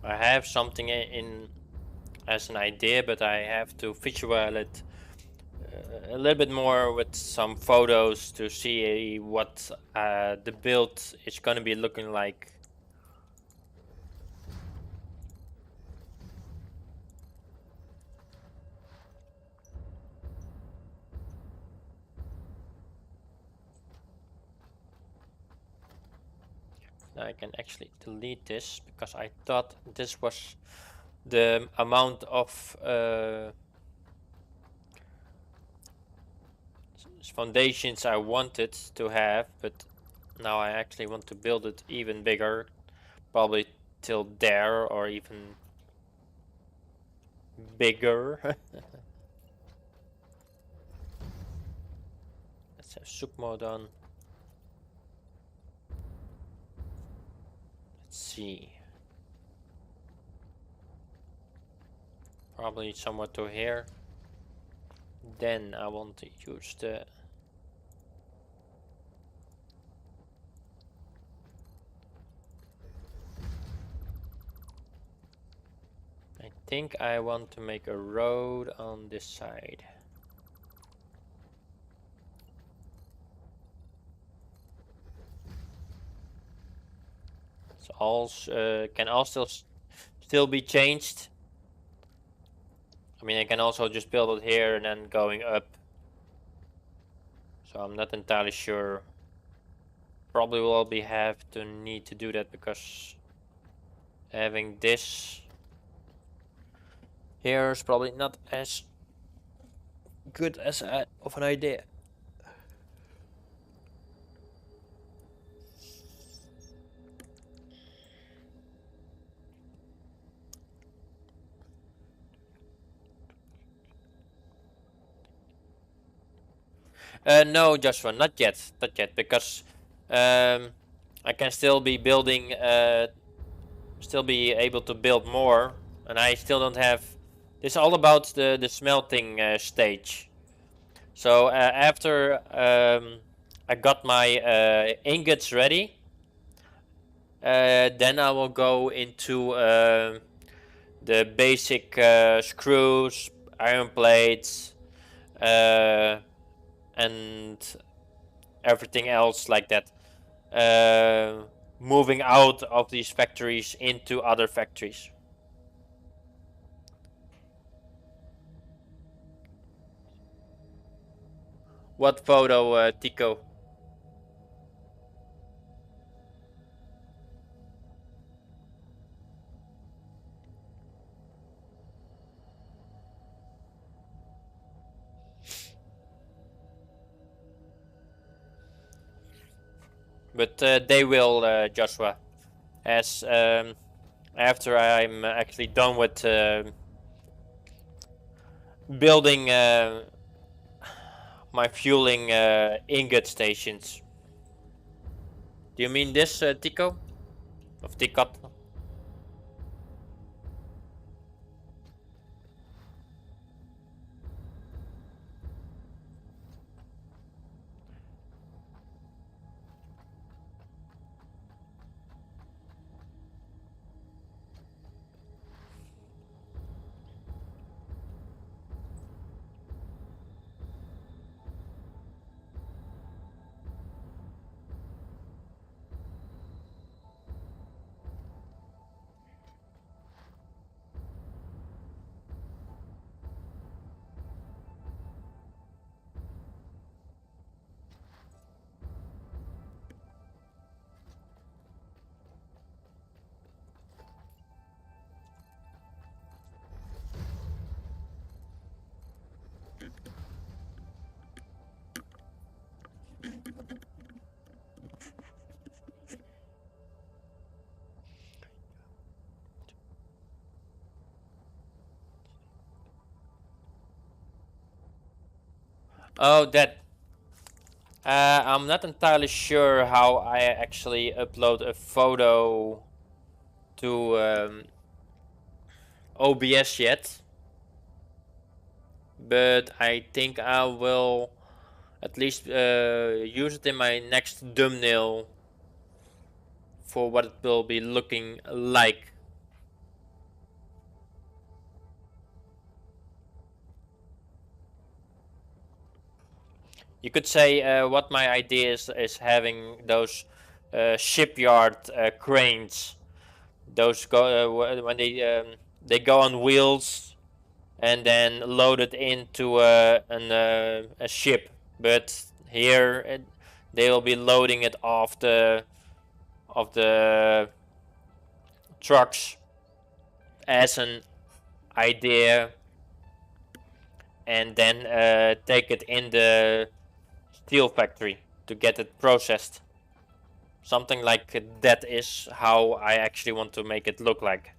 I have something in as an idea, but I have to visualize it a little bit more with some photos to see what the build is gonna be looking like. Now I can actually delete this because I thought this was the amount of foundations I wanted to have, but now I actually want to build it even bigger, probably till there or even bigger. Let's have soup mode on. Let's see. Probably somewhat to here. Then I want to use the I think I want to make a road on this side. So all can also still be changed. I mean, I can also just build it here and then going up. So I'm not entirely sure. Probably will be have to need to do that because having this here is probably not as good as of an idea. No, Joshua, not yet, because I can still be building, still be able to build more, and I still don't have. This is all about the smelting stage. So after I got my ingots ready, then I will go into the basic screws, iron plates, and everything else like that. Moving out of these factories into other factories. What photo, Tico? But they will, Joshua, as after I'm actually done with building my fueling ingot stations. Do you mean this, Tico? Of Ticot? Oh, that. I'm not entirely sure how I actually upload a photo to OBS yet, but I think I will at least use it in my next thumbnail for what it will be looking like. You could say what my idea is having those shipyard cranes. Those go when they go on wheels and then loaded into a ship. But here they will be loading it off the trucks as an idea, and then take it in the steel factory to get it processed. Something like that is how I actually want to make it look like.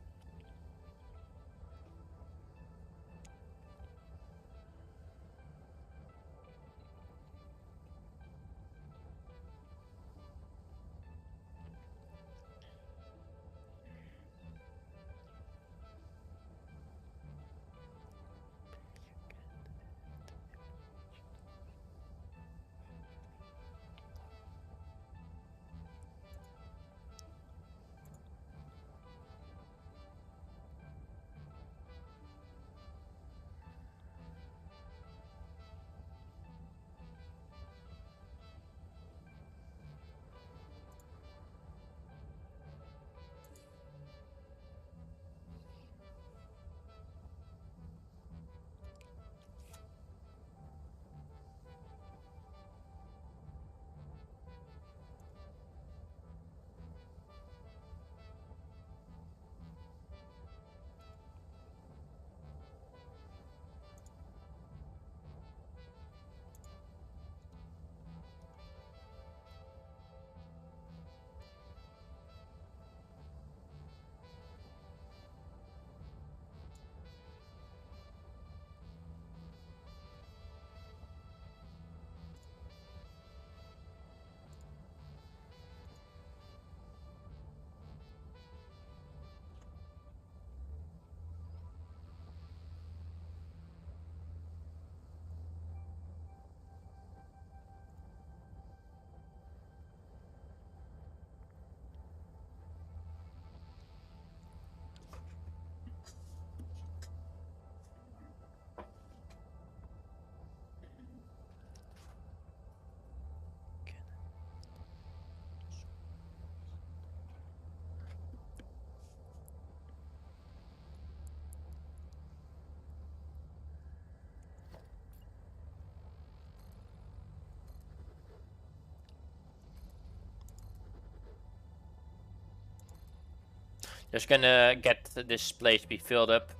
Just gonna get this place be filled up,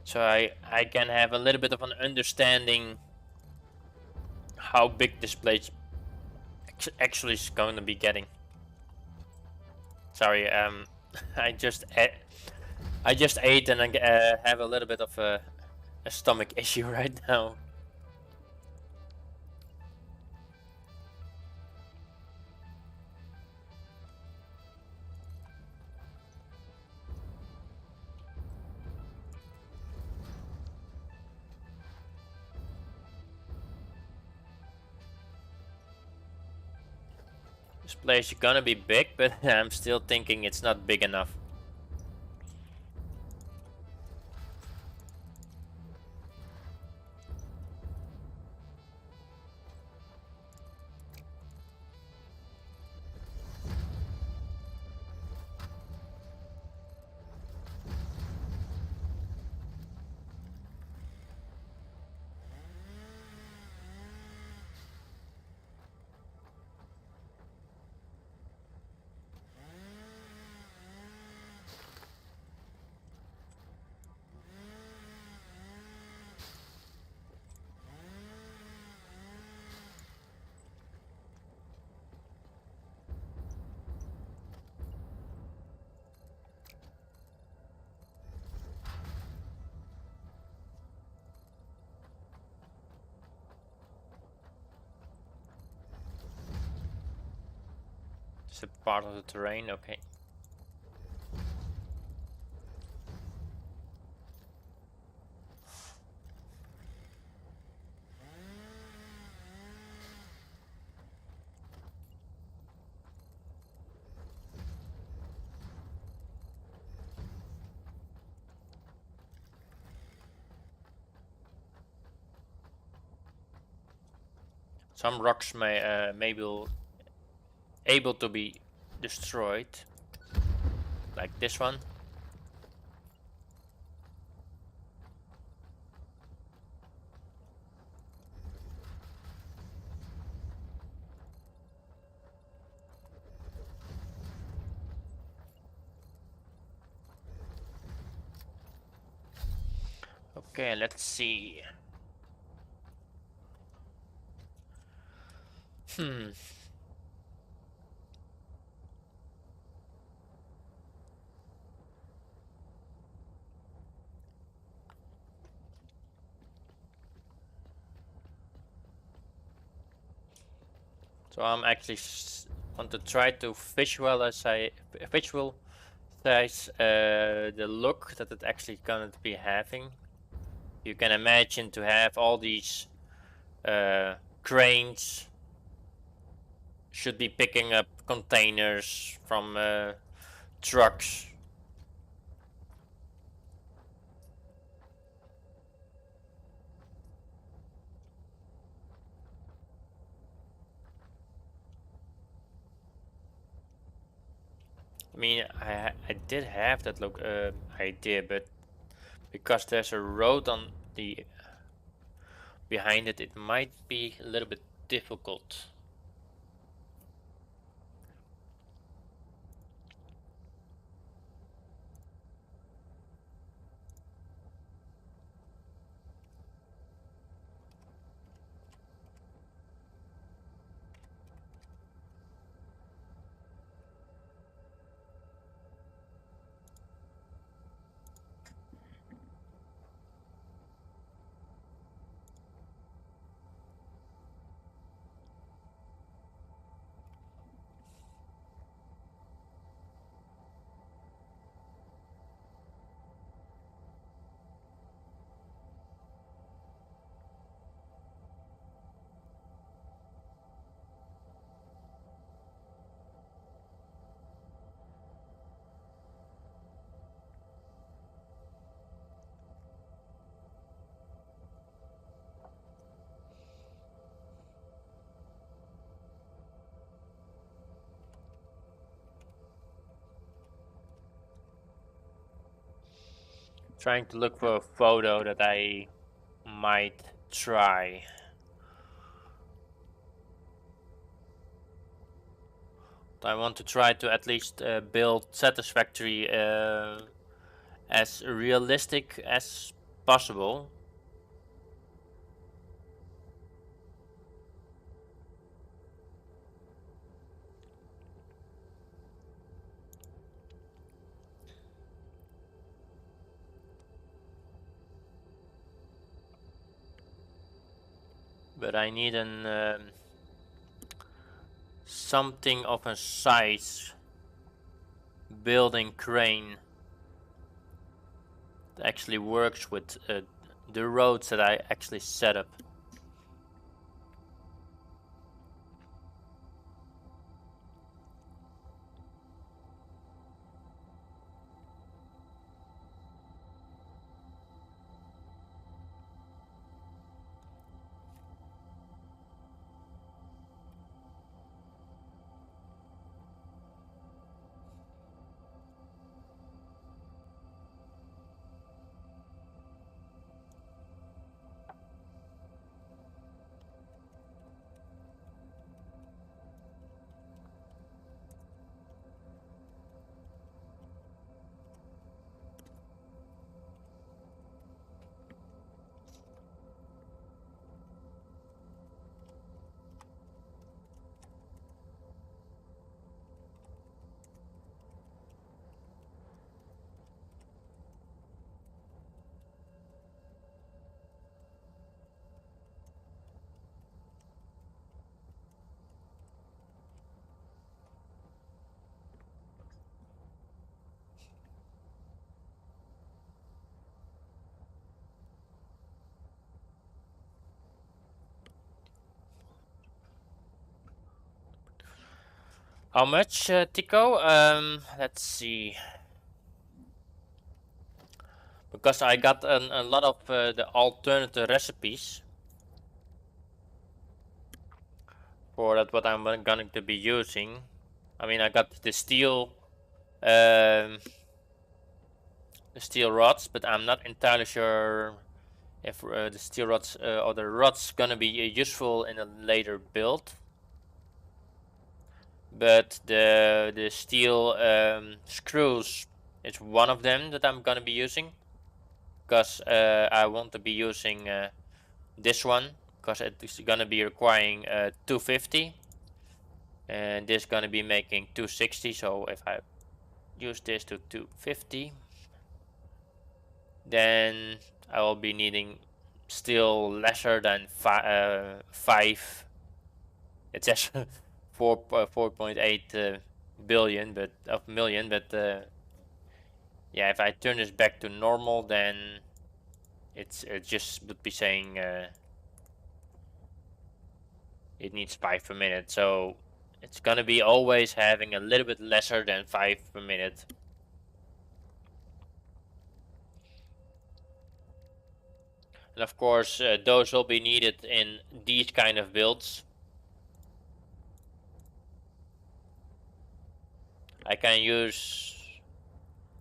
so I can have a little bit of an understanding how big this place actually is going to be getting. Sorry, I just ate and I have a little bit of a stomach issue right now. This place is gonna be big, but I'm still thinking it's not big enough. It's a part of the terrain, okay. Some rocks may be able to be destroyed, like this one. Okay, let's see. Hmm. So I'm actually want to try to visualize the look that it actually gonna be having. You can imagine to have all these cranes should be picking up containers from trucks. I mean, I did have that look idea, but because there's a road on the behind it, it might be a little bit difficult. Trying to look for a photo that I might try. I want to try to at least build Satisfactory as realistic as possible. But I need an something of a size building crane that actually works with the roads that I actually set up. How much, Tico? Let's see. Because I got a lot of the alternative recipes for that what I'm going to be using. I mean, I got um, the steel rods, but I'm not entirely sure if the steel rods or the rods gonna be useful in a later build. But the steel screws is one of them that I'm gonna be using, because I want to be using this one because it is gonna be requiring 250. and this is gonna be making 260. So if I use this to 250, then I will be needing still lesser than 5. It says 4.8 billion, but of million, but yeah, if I turn this back to normal, then it just would be saying it needs 5 per minute. So it's gonna be always having a little bit lesser than 5 per minute. And of course, those will be needed in these kind of builds. I can use,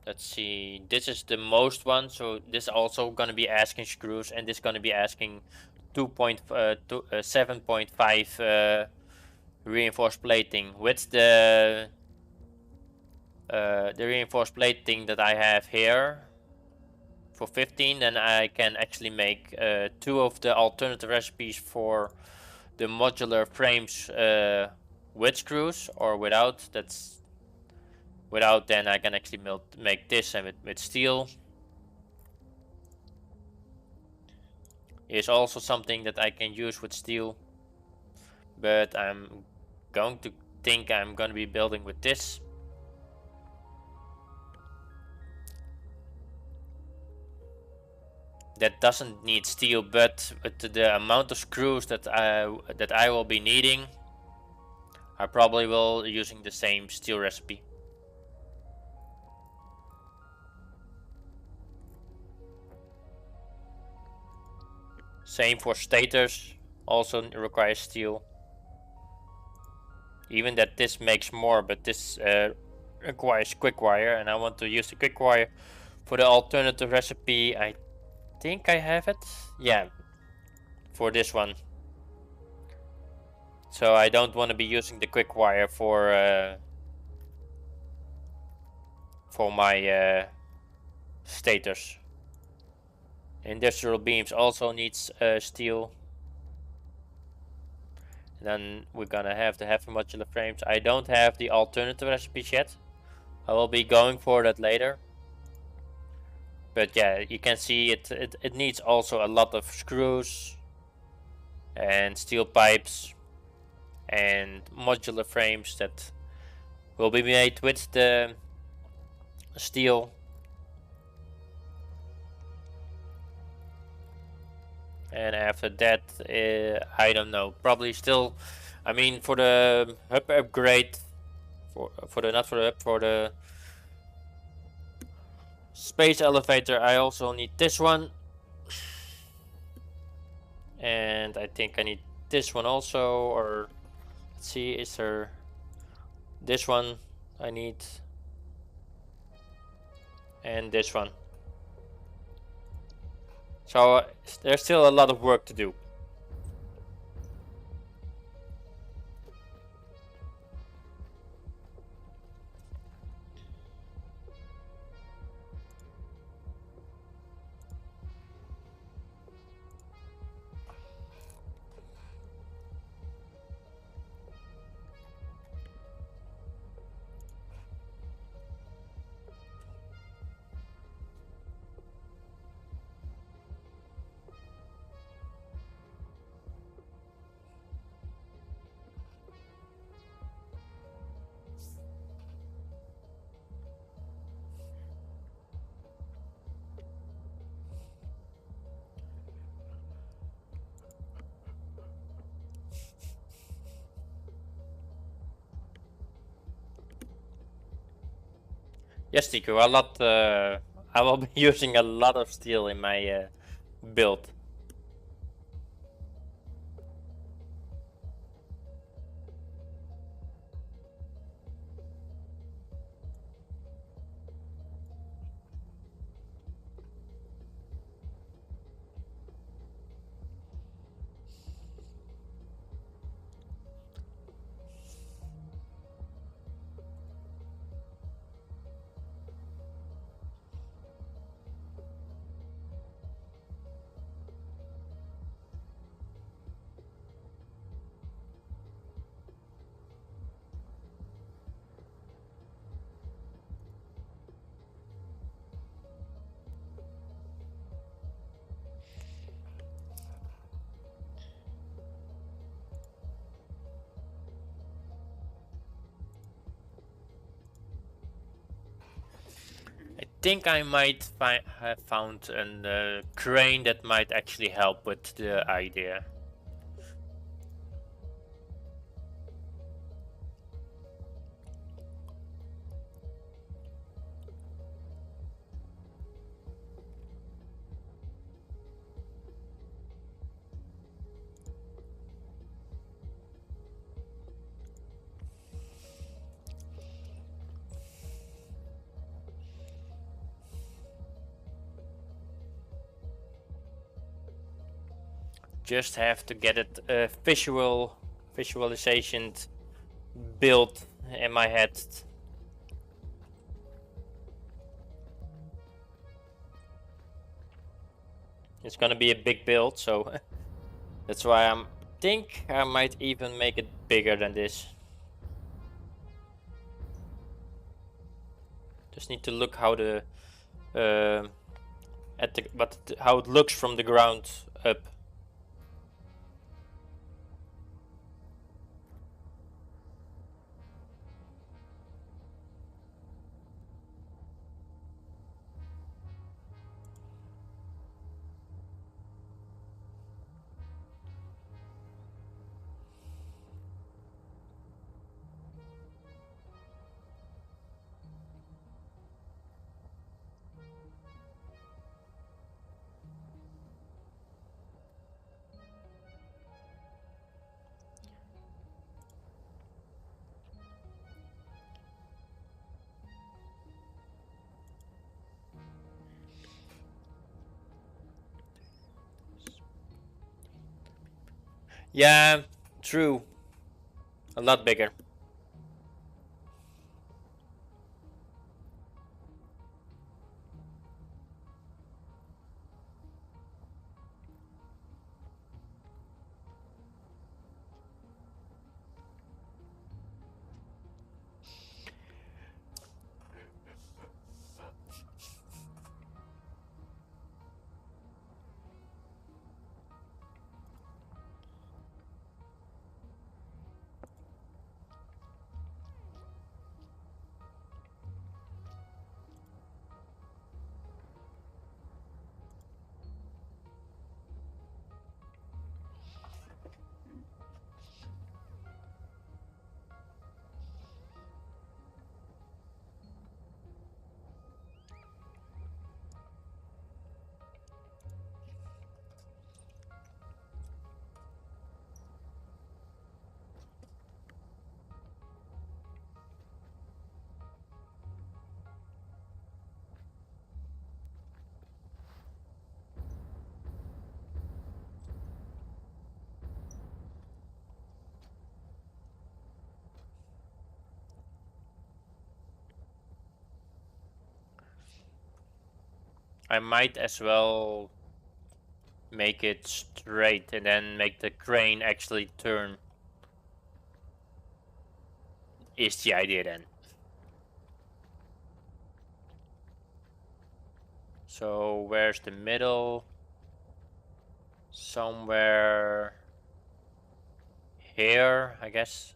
let's see, this is the most one, so this is also gonna be asking screws, and this is gonna be asking 7.5 reinforced plating. With the reinforced plating that I have here for 15, then I can actually make 2 of the alternative recipes for the modular frames with screws or without. That's without, then I can actually make this, and with steel is also something that I can use with steel, but I'm going to think I'm going to be building with this. That doesn't need steel, but with the amount of screws that I will be needing, I probably will using the same steel recipe. Same for stators, also requires steel. Even that this makes more, but this requires quick wire, and I want to use the quick wire for the alternative recipe. I think I have it. Yeah, for this one. So I don't want to be using the quick wire for my stators. Industrial beams also needs steel. And then we're gonna have the heavy modular frames. I don't have the alternative recipes yet. I will be going for that later. But yeah, you can see it needs also a lot of screws and steel pipes and modular frames that will be made with the steel. And after that, I don't know. Probably still, I mean, for the hub upgrade, for the not for the hub, for the space elevator, I also need this one, and I think I need this one also. Or let's see, is there this one I need, and this one. So there's still a lot of work to do. Yes, Tiku, a lot. I will be using a lot of steel in my build. think I might have found a crane that might actually help with the idea. Just have to get it visualization built in my head. It's gonna be a big build, so that's why I think I might even make it bigger than this. Just need to look how the how it looks from the ground up. Yeah, true. A lot bigger. I might as well make it straight and then make the crane actually turn. Is the idea then. So where's the middle? Somewhere here, I guess.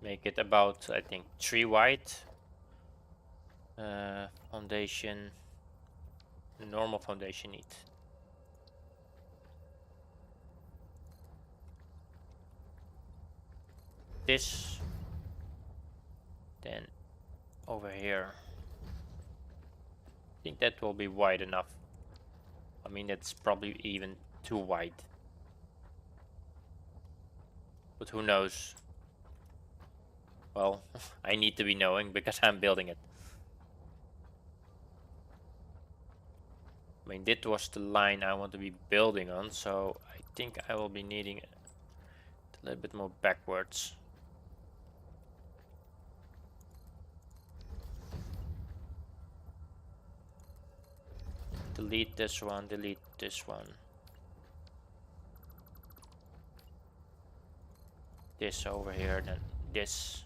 Make it about, I think, 3 wide. Foundation. Normal foundation need. This. Then over here. I think that will be wide enough. I mean, that's probably even too wide. But who knows? Well, I need to be knowing because I'm building it. I mean, this was the line I want to be building on, so I think I will be needing it a little bit more backwards. Delete this one, delete this one. This over here, then this.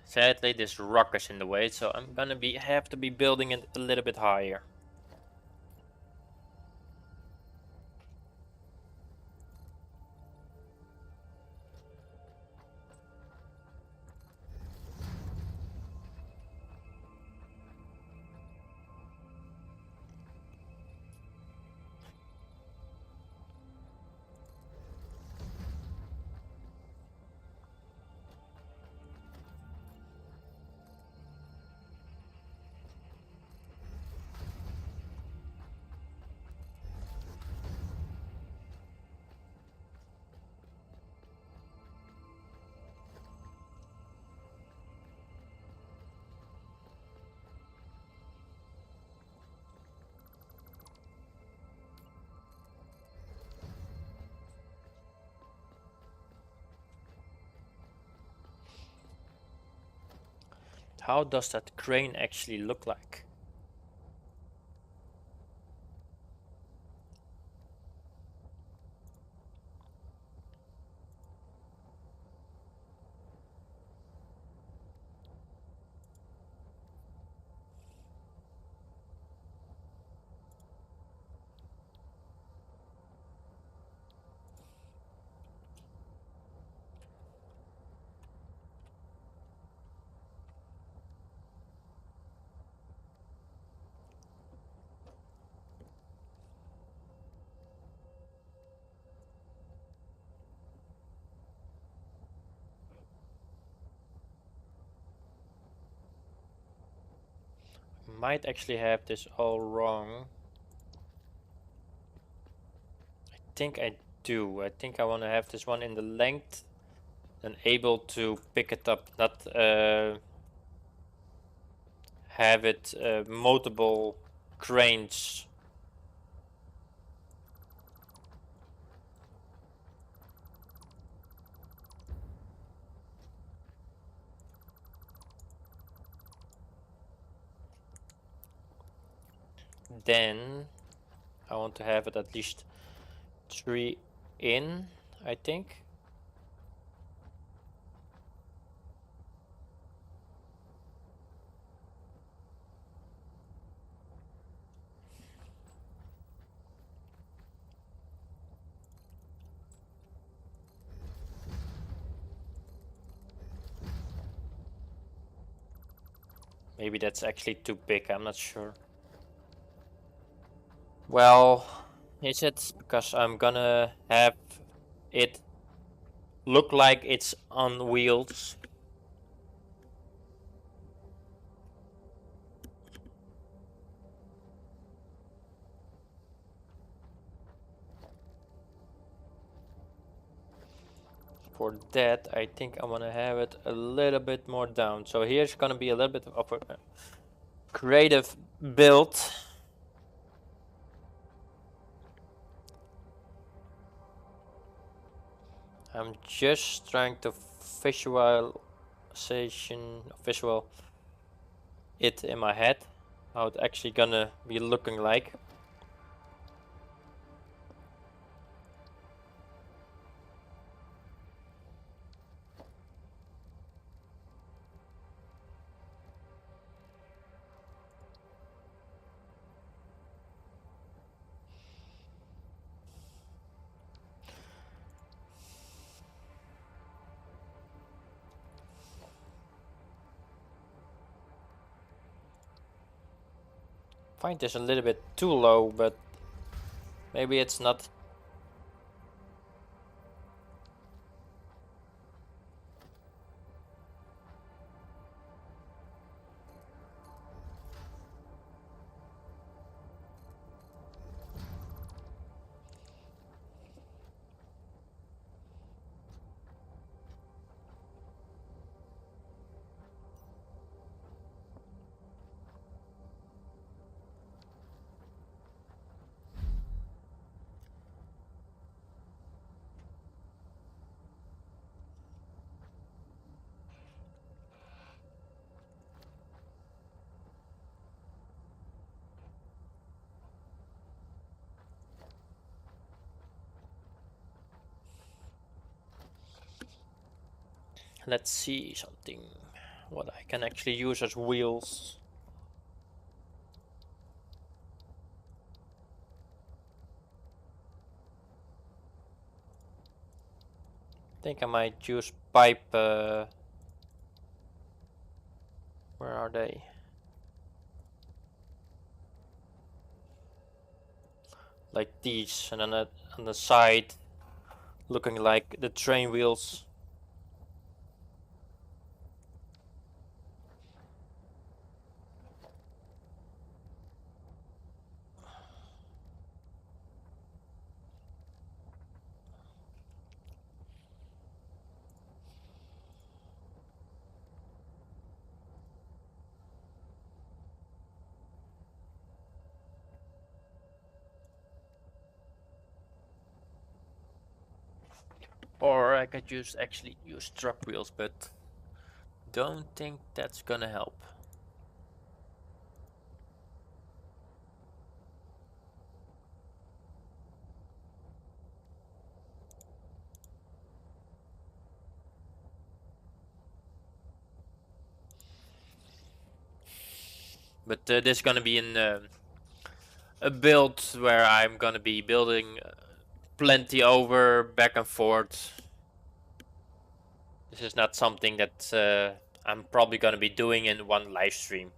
Sadly, this rock is in the way, so I'm gonna have to be building it a little bit higher. How does that crane actually look like? Might actually have this all wrong. I think I do. I think I want to have this one in the length and able to pick it up, not have it multiple cranes. Then I want to have it at least 3 in, I think. Maybe that's actually too big, I'm not sure. Well, is it? Because I'm gonna have it look like it's on wheels. For that, I think I want to have it a little bit more down. So here's gonna be a little bit of a creative build. I'm just trying to visual it in my head, how it's actually gonna be looking like. Find this a little bit too low, but maybe it's not. Let's see something. what I can actually use as wheels. I think I might use pipe. Where are they? Like these, and then on the side, looking like the train wheels. Or I could actually use truck wheels, but don't think that's gonna help. But this is gonna be a build where I'm gonna be building plenty over back and forth. This is not something that I'm probably gonna be doing in one live stream.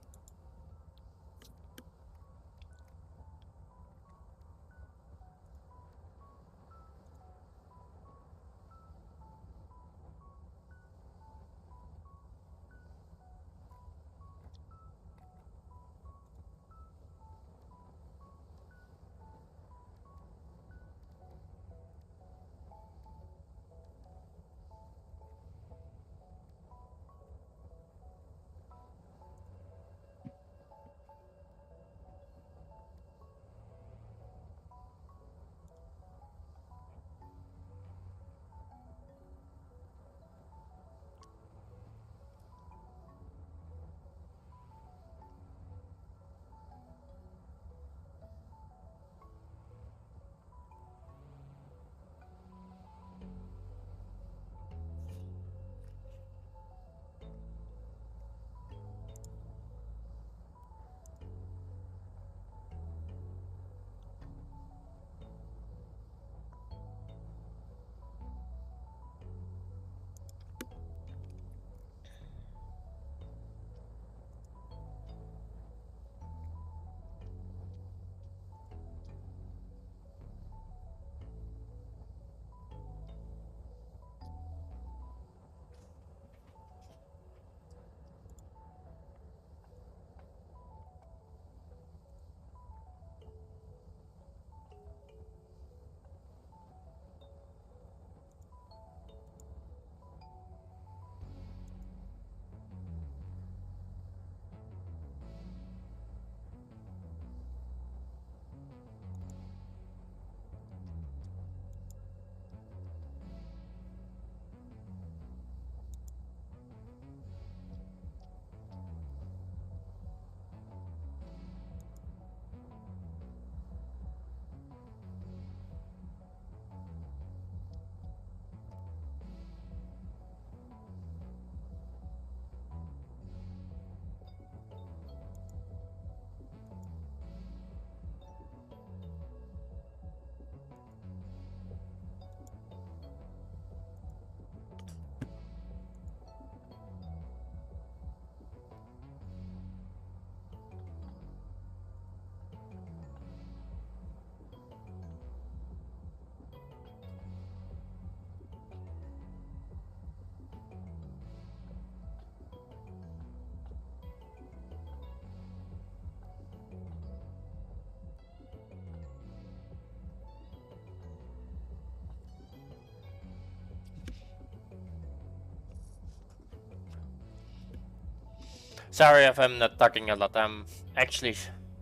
Sorry if I'm not talking a lot. I'm actually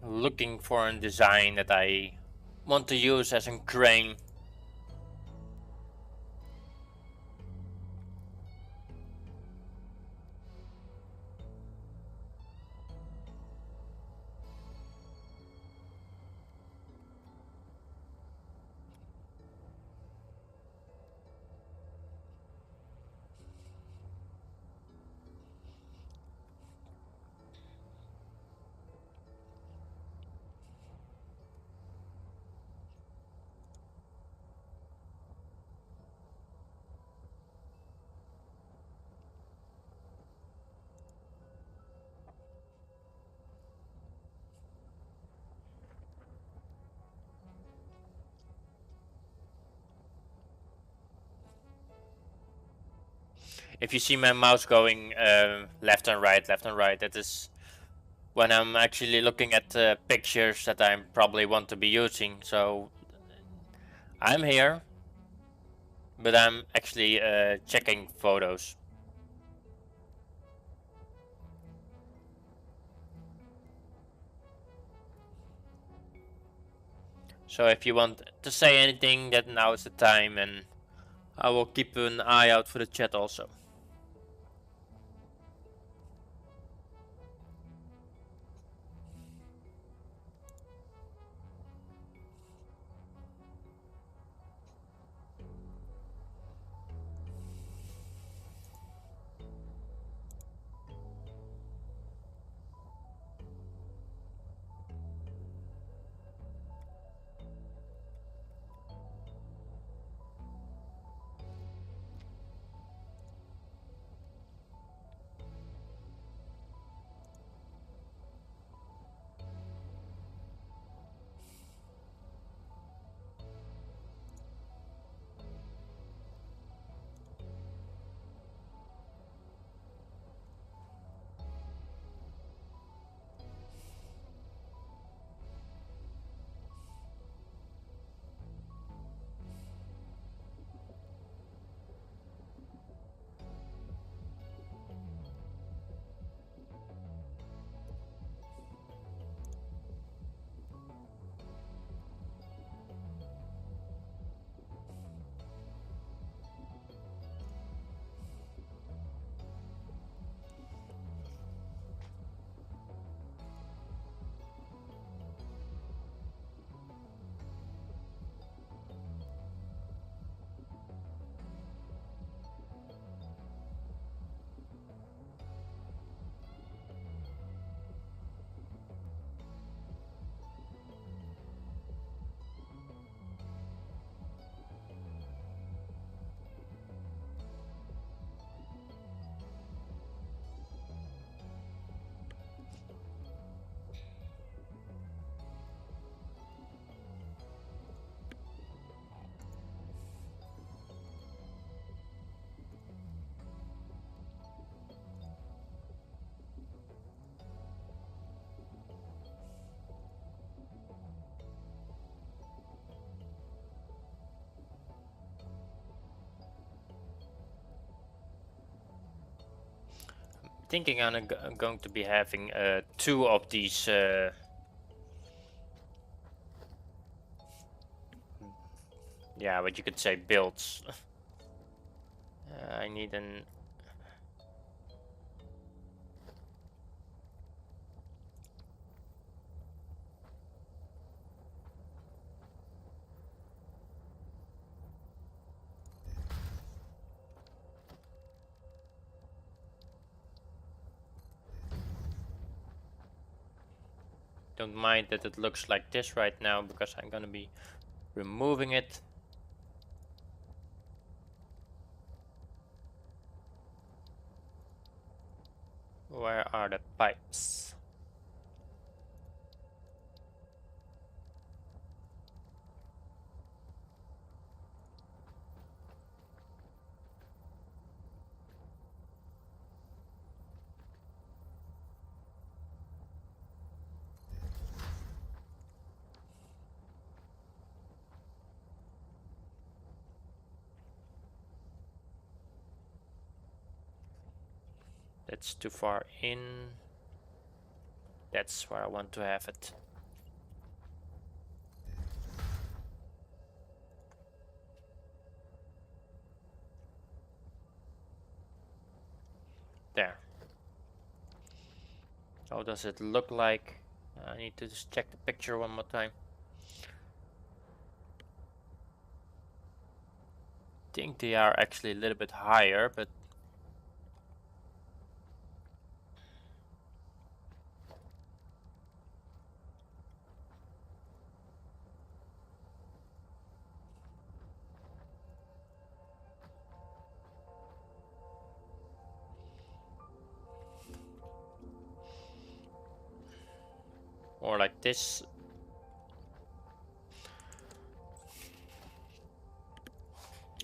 looking for a design that I want to use as a crane. If you see my mouse going left and right, that is when I'm actually looking at pictures that I probably want to be using. So I'm here, but I'm actually checking photos. So if you want to say anything, that now is the time, and I will keep an eye out for the chat also. Thinking I'm going to be having two of these yeah, what you could say builds. I need an don't mind that it looks like this right now because I'm gonna be removing it. Where are the pipes? That's too far in. That's where I want to have it. There. How does it look like? I need to just check the picture one more time. I think they are actually a little bit higher, but more like this.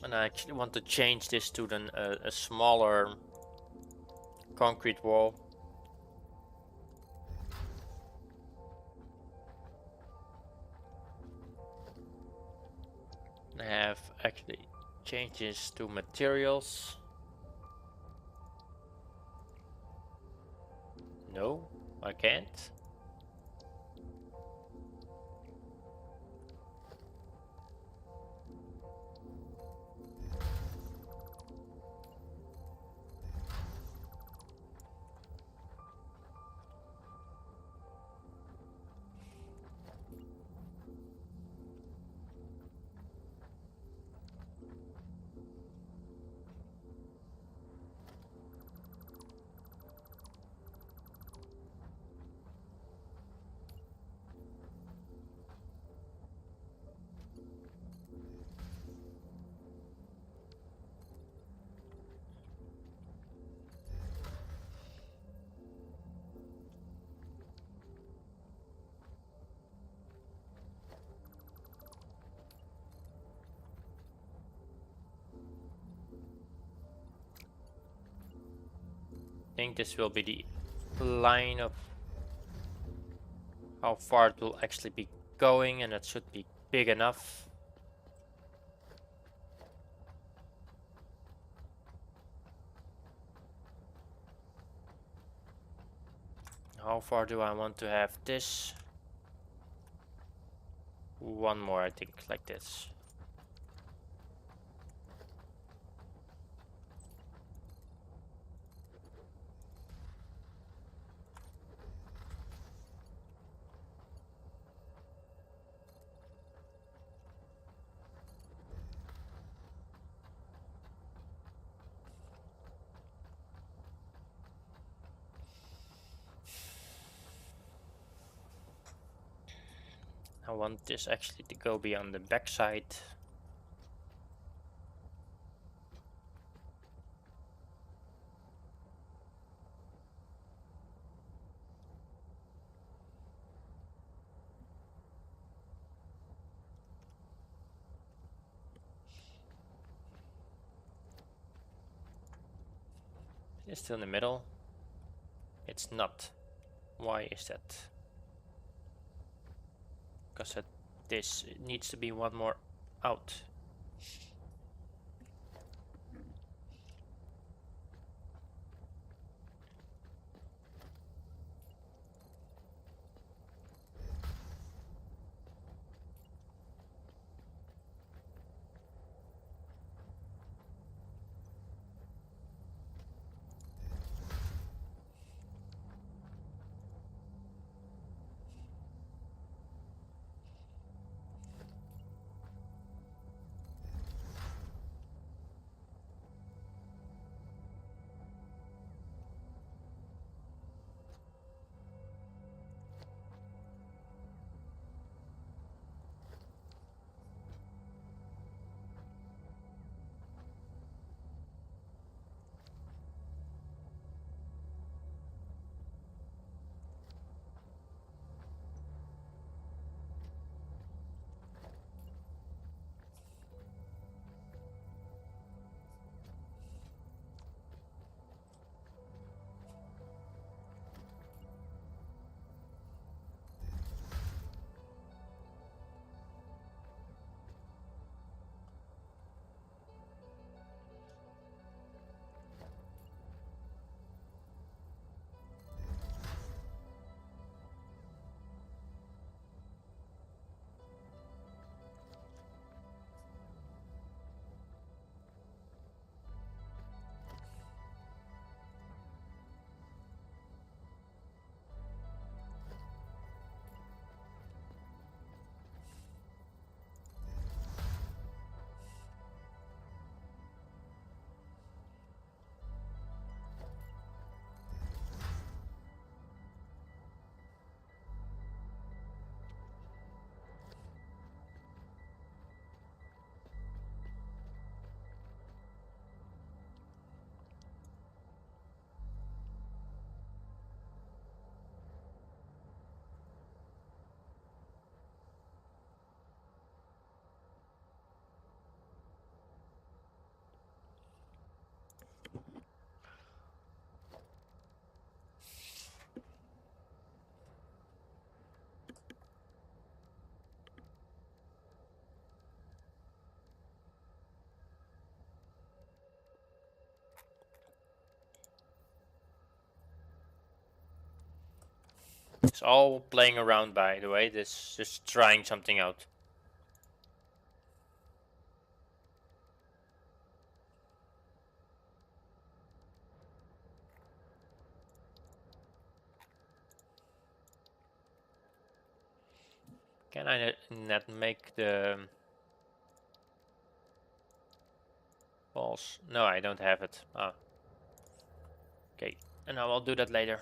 And I actually want to change this to then a smaller concrete wall. I have actually changed this to materials. No, I can't. I think this will be the line of how far it will actually be going, and it should be big enough. How far do I want to have this? One more, I think, like this. I want this actually to go be on the back side. It's still in the middle. It's not. Why is that? Because this needs to be one more out. It's all playing around, by the way. This just trying something out. Can I not make the balls? No, I don't have it. Ah. Okay, and I will do that later.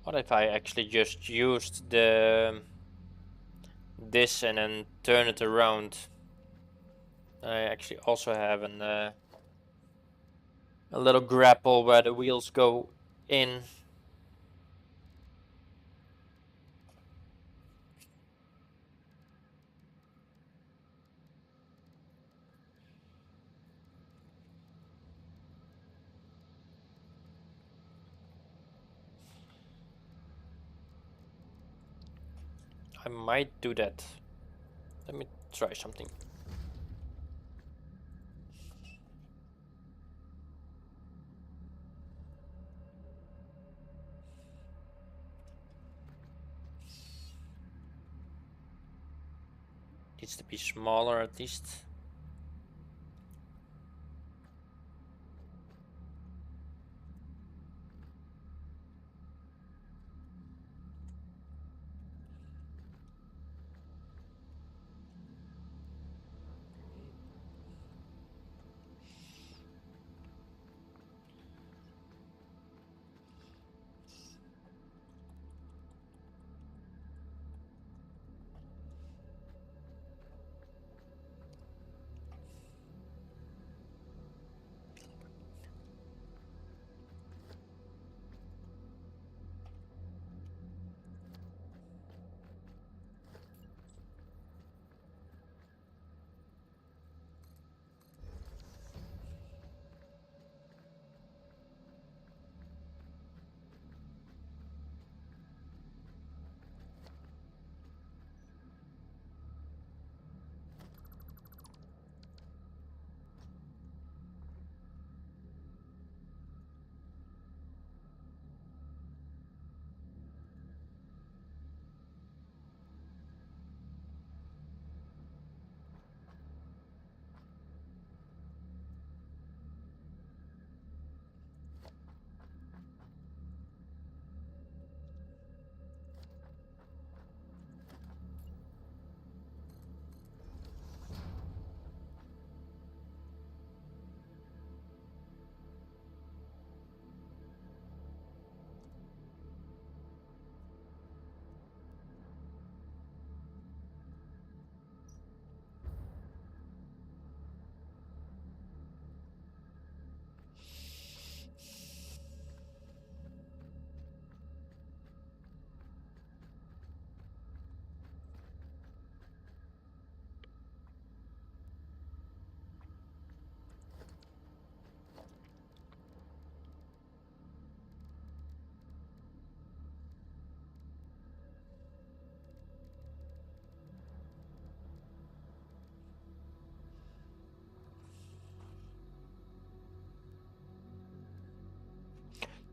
What if I actually just used the this and then turn it around? I actually also have a little grapple where the wheels go in. I might do that. Let me try something. Needs to be smaller at least.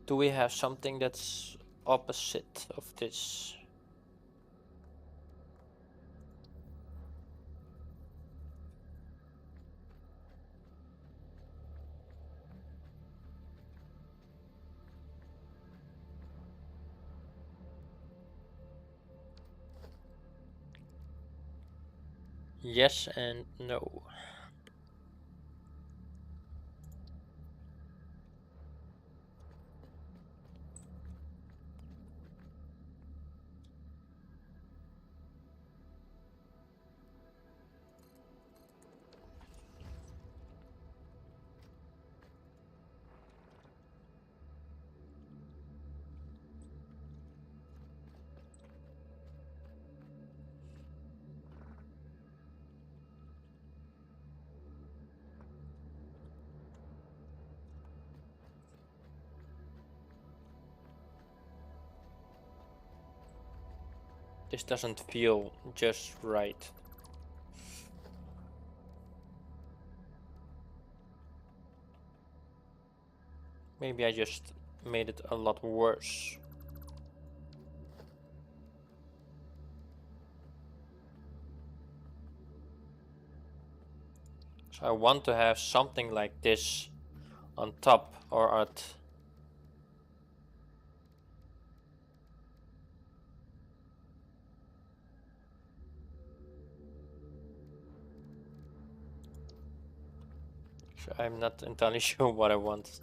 Do we have something that's opposite of this? Yes and no. This doesn't feel just right. Maybe I just made it a lot worse. So I want to have something like this on top or at... So I'm not entirely sure what I want.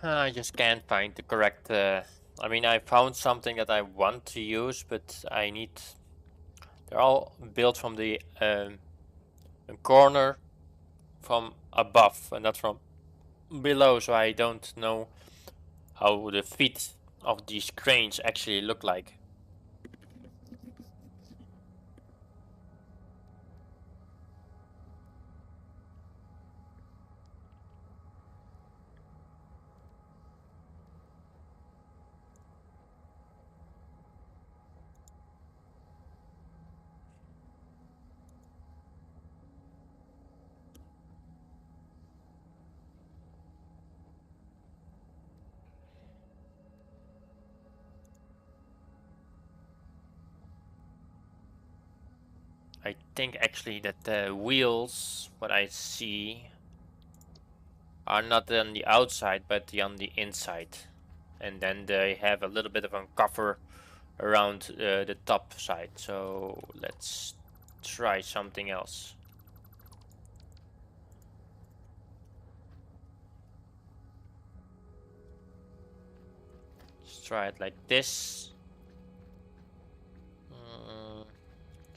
I just can't find the correct. I mean, I found something that I want to use, but I need. They're all built from the corner from above and not from below, so I don't know how the feet of these cranes actually look like. I think actually that the wheels, what I see, are not on the outside but on the inside. And then they have a little bit of a cover around the top side. So let's try something else. Let's try it like this.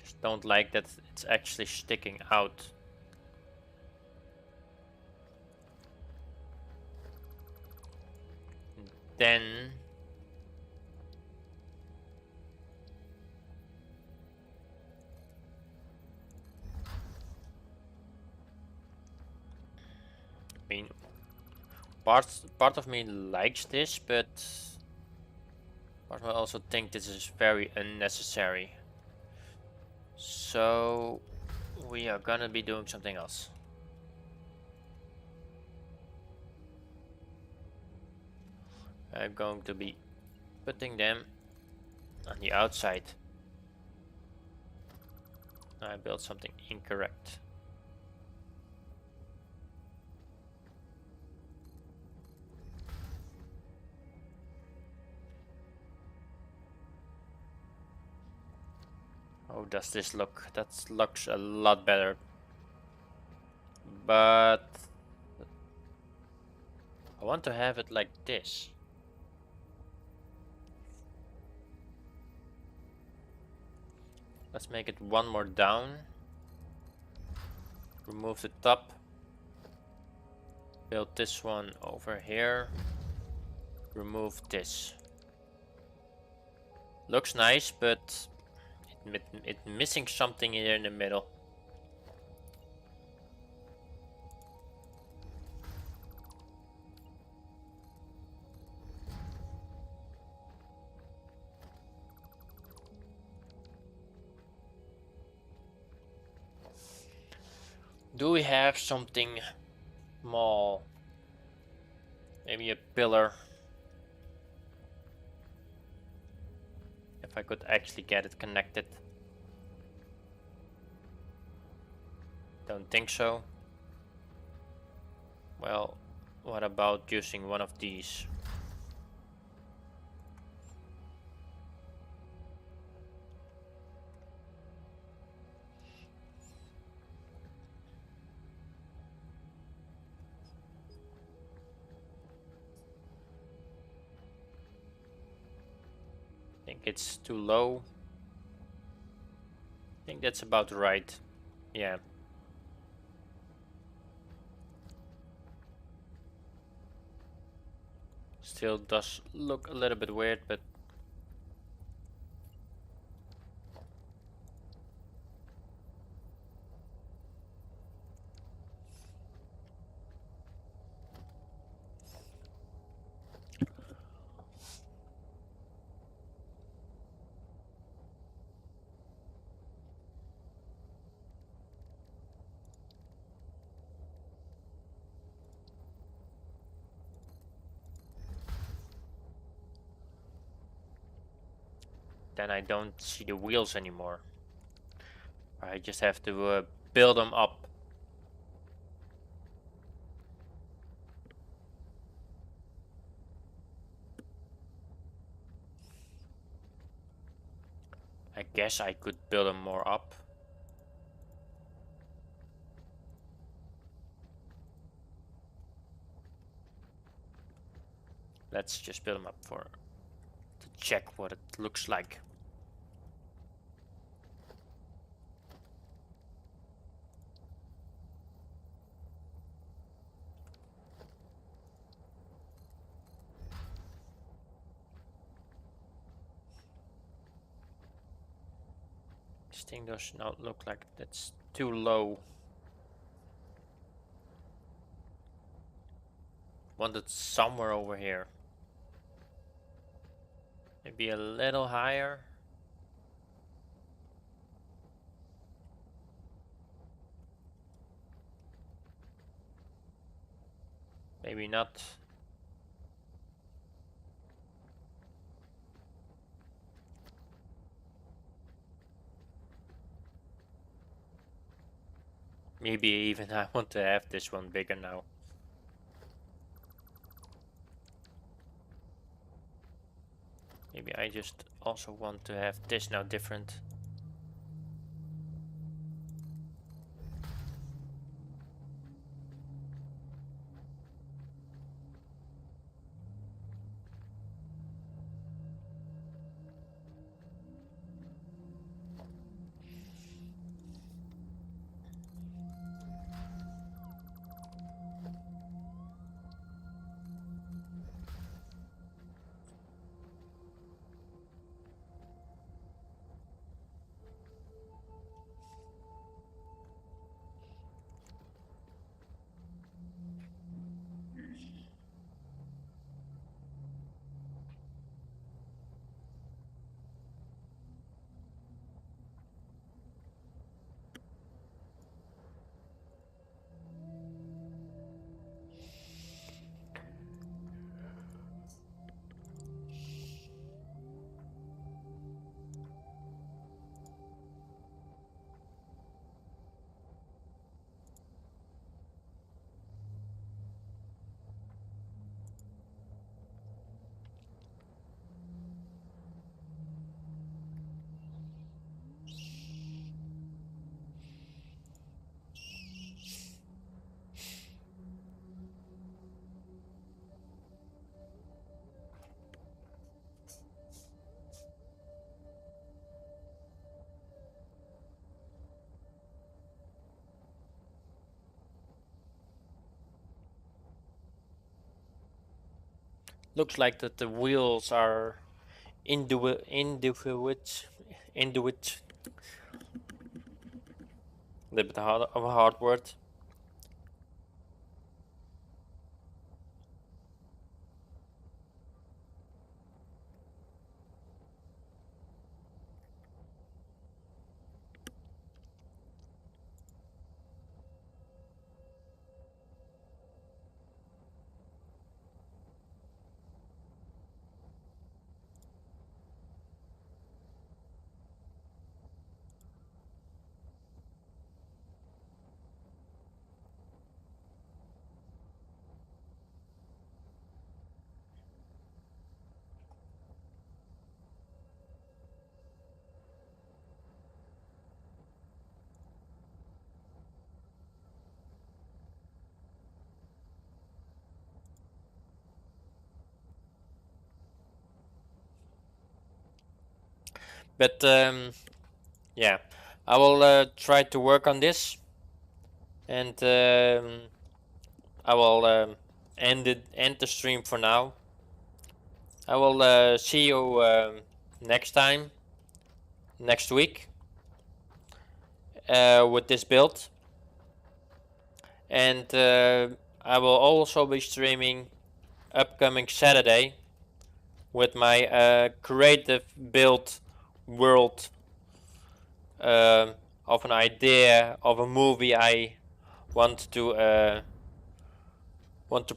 Just don't like that it's actually sticking out. Then I mean, part of me likes this, but part of me also think this is very unnecessary. So we are gonna be doing something else. I'm going to be putting them on the outside. I built something incorrect. How does this look? That looks a lot better. But I want to have it like this. Let's make it one more down. Remove the top. Build this one over here. Remove this. Looks nice, but it's missing something here in the middle. Do we have something small? Maybe a pillar. If I could actually get it connected. Don't think so. Well, what about using one of these? I think it's too low. I think that's about right. Yeah. Still does look a little bit weird, but then I don't see the wheels anymore. I just have to build them up. I guess I could build them more up. Let's just build them up to check what it looks like. This thing does not look like that's too low. Want it somewhere over here. Maybe a little higher. Maybe not. Maybe even I want to have this one bigger now. Maybe I just also want to have this now different. Looks like that the wheels are induit. A little bit hard of a hard word. But yeah, I will try to work on this, and I will end the stream for now. I will see you next time, next week, with this build, and I will also be streaming upcoming Saturday with my creative build world of an idea of a movie I want to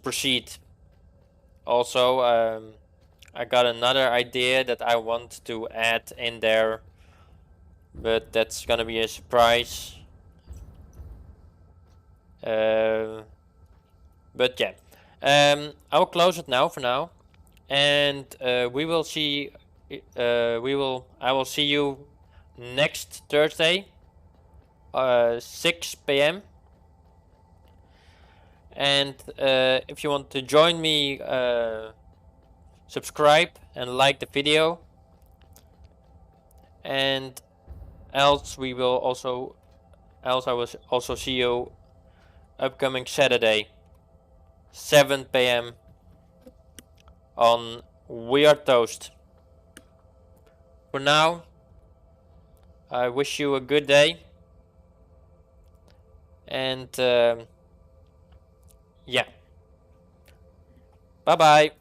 proceed. Also, I got another idea that I want to add in there, but that's gonna be a surprise. But yeah, I will close it now for now, and we will see. I will see you next Thursday, 6 p.m. And if you want to join me subscribe and like the video, and else we will also else I will also see you upcoming Saturday, 7 p.m. on We Are Toast. For now, I wish you a good day, and yeah, bye bye.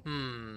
Hmm.